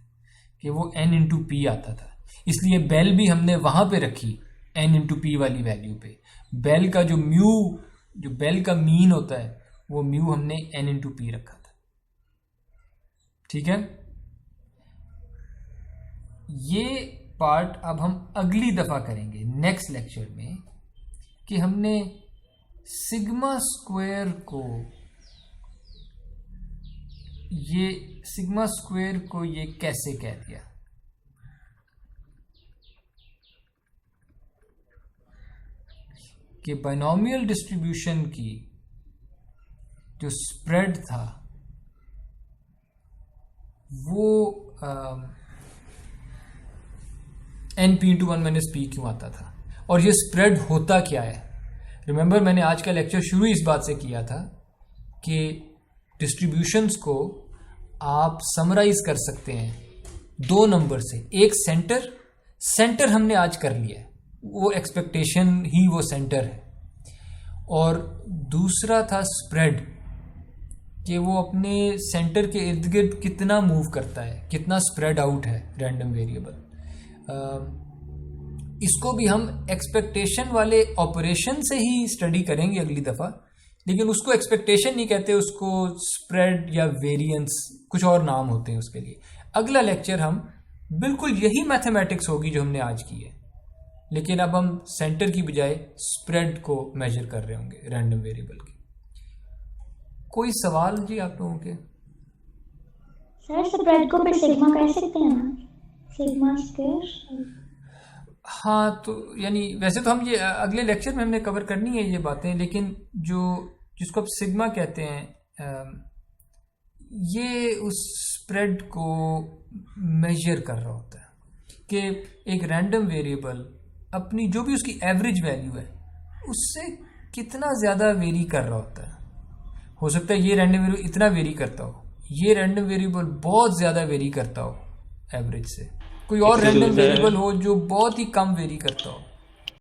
कि वो n इंटू पी आता था, इसलिए बेल भी हमने वहां पे रखी n इंटू पी वाली वैल्यू पे। बेल का जो म्यू, जो बेल का मीन होता है, वो म्यू हमने n इंटू पी रखा था। ठीक है, ये पार्ट अब हम अगली दफा करेंगे नेक्स्ट लेक्चर में, कि हमने सिग्मा स्क्वायर को ये कैसे कह दिया। कि बाइनोमियल डिस्ट्रीब्यूशन की जो स्प्रेड था वो np इंटू 1 माइनस पी क्यों आता था, और ये स्प्रेड होता क्या है। रिमेंबर, मैंने आज का लेक्चर शुरू इस बात से किया था कि डिस्ट्रीब्यूशंस को आप समराइज कर सकते हैं दो नंबर से। एक सेंटर हमने आज कर लिया है, वो एक्सपेक्टेशन ही वो सेंटर है, और दूसरा था स्प्रेड, कि वो अपने सेंटर के इर्द गिर्द कितना मूव करता है, कितना स्प्रेड आउट है रैंडम वेरिएबल। इसको भी हम एक्सपेक्टेशन वाले ऑपरेशन से ही स्टडी करेंगे अगली दफ़ा, लेकिन उसको एक्सपेक्टेशन नहीं कहते, उसको स्प्रेड या वेरिएंस, कुछ और नाम होते हैं उसके लिए। अगला लेक्चर हम बिल्कुल यही मैथमेटिक्स होगी जो हमने आज की है, लेकिन अब हम सेंटर की बजाय स्प्रेड को मेजर कर रहे होंगे रैंडम वेरिएबल की। कोई सवाल जी आप लोगों के? सर स्प्रेड को फिर सिग्मा कह सकते हैं ना, सिग्मा स्क्वायर। हाँ, तो यानी वैसे तो हम ये अगले लेक्चर में हमने कवर करनी है ये बातें, लेकिन जिसको आप सिग्मा कहते हैं, ये उस स्प्रेड को मेजर कर रहा होता है कि एक रैंडम वेरिएबल अपनी जो भी उसकी एवरेज वैल्यू है उससे कितना ज़्यादा वेरी कर रहा होता है। हो सकता है ये रैंडम वेरिएबल इतना वेरी करता हो, ये रैंडम वेरिएबल बहुत ज़्यादा वेरी करता हो एवरेज से, कोई और रैंडम वेरिएबल हो जो बहुत ही कम वेरी करता हो।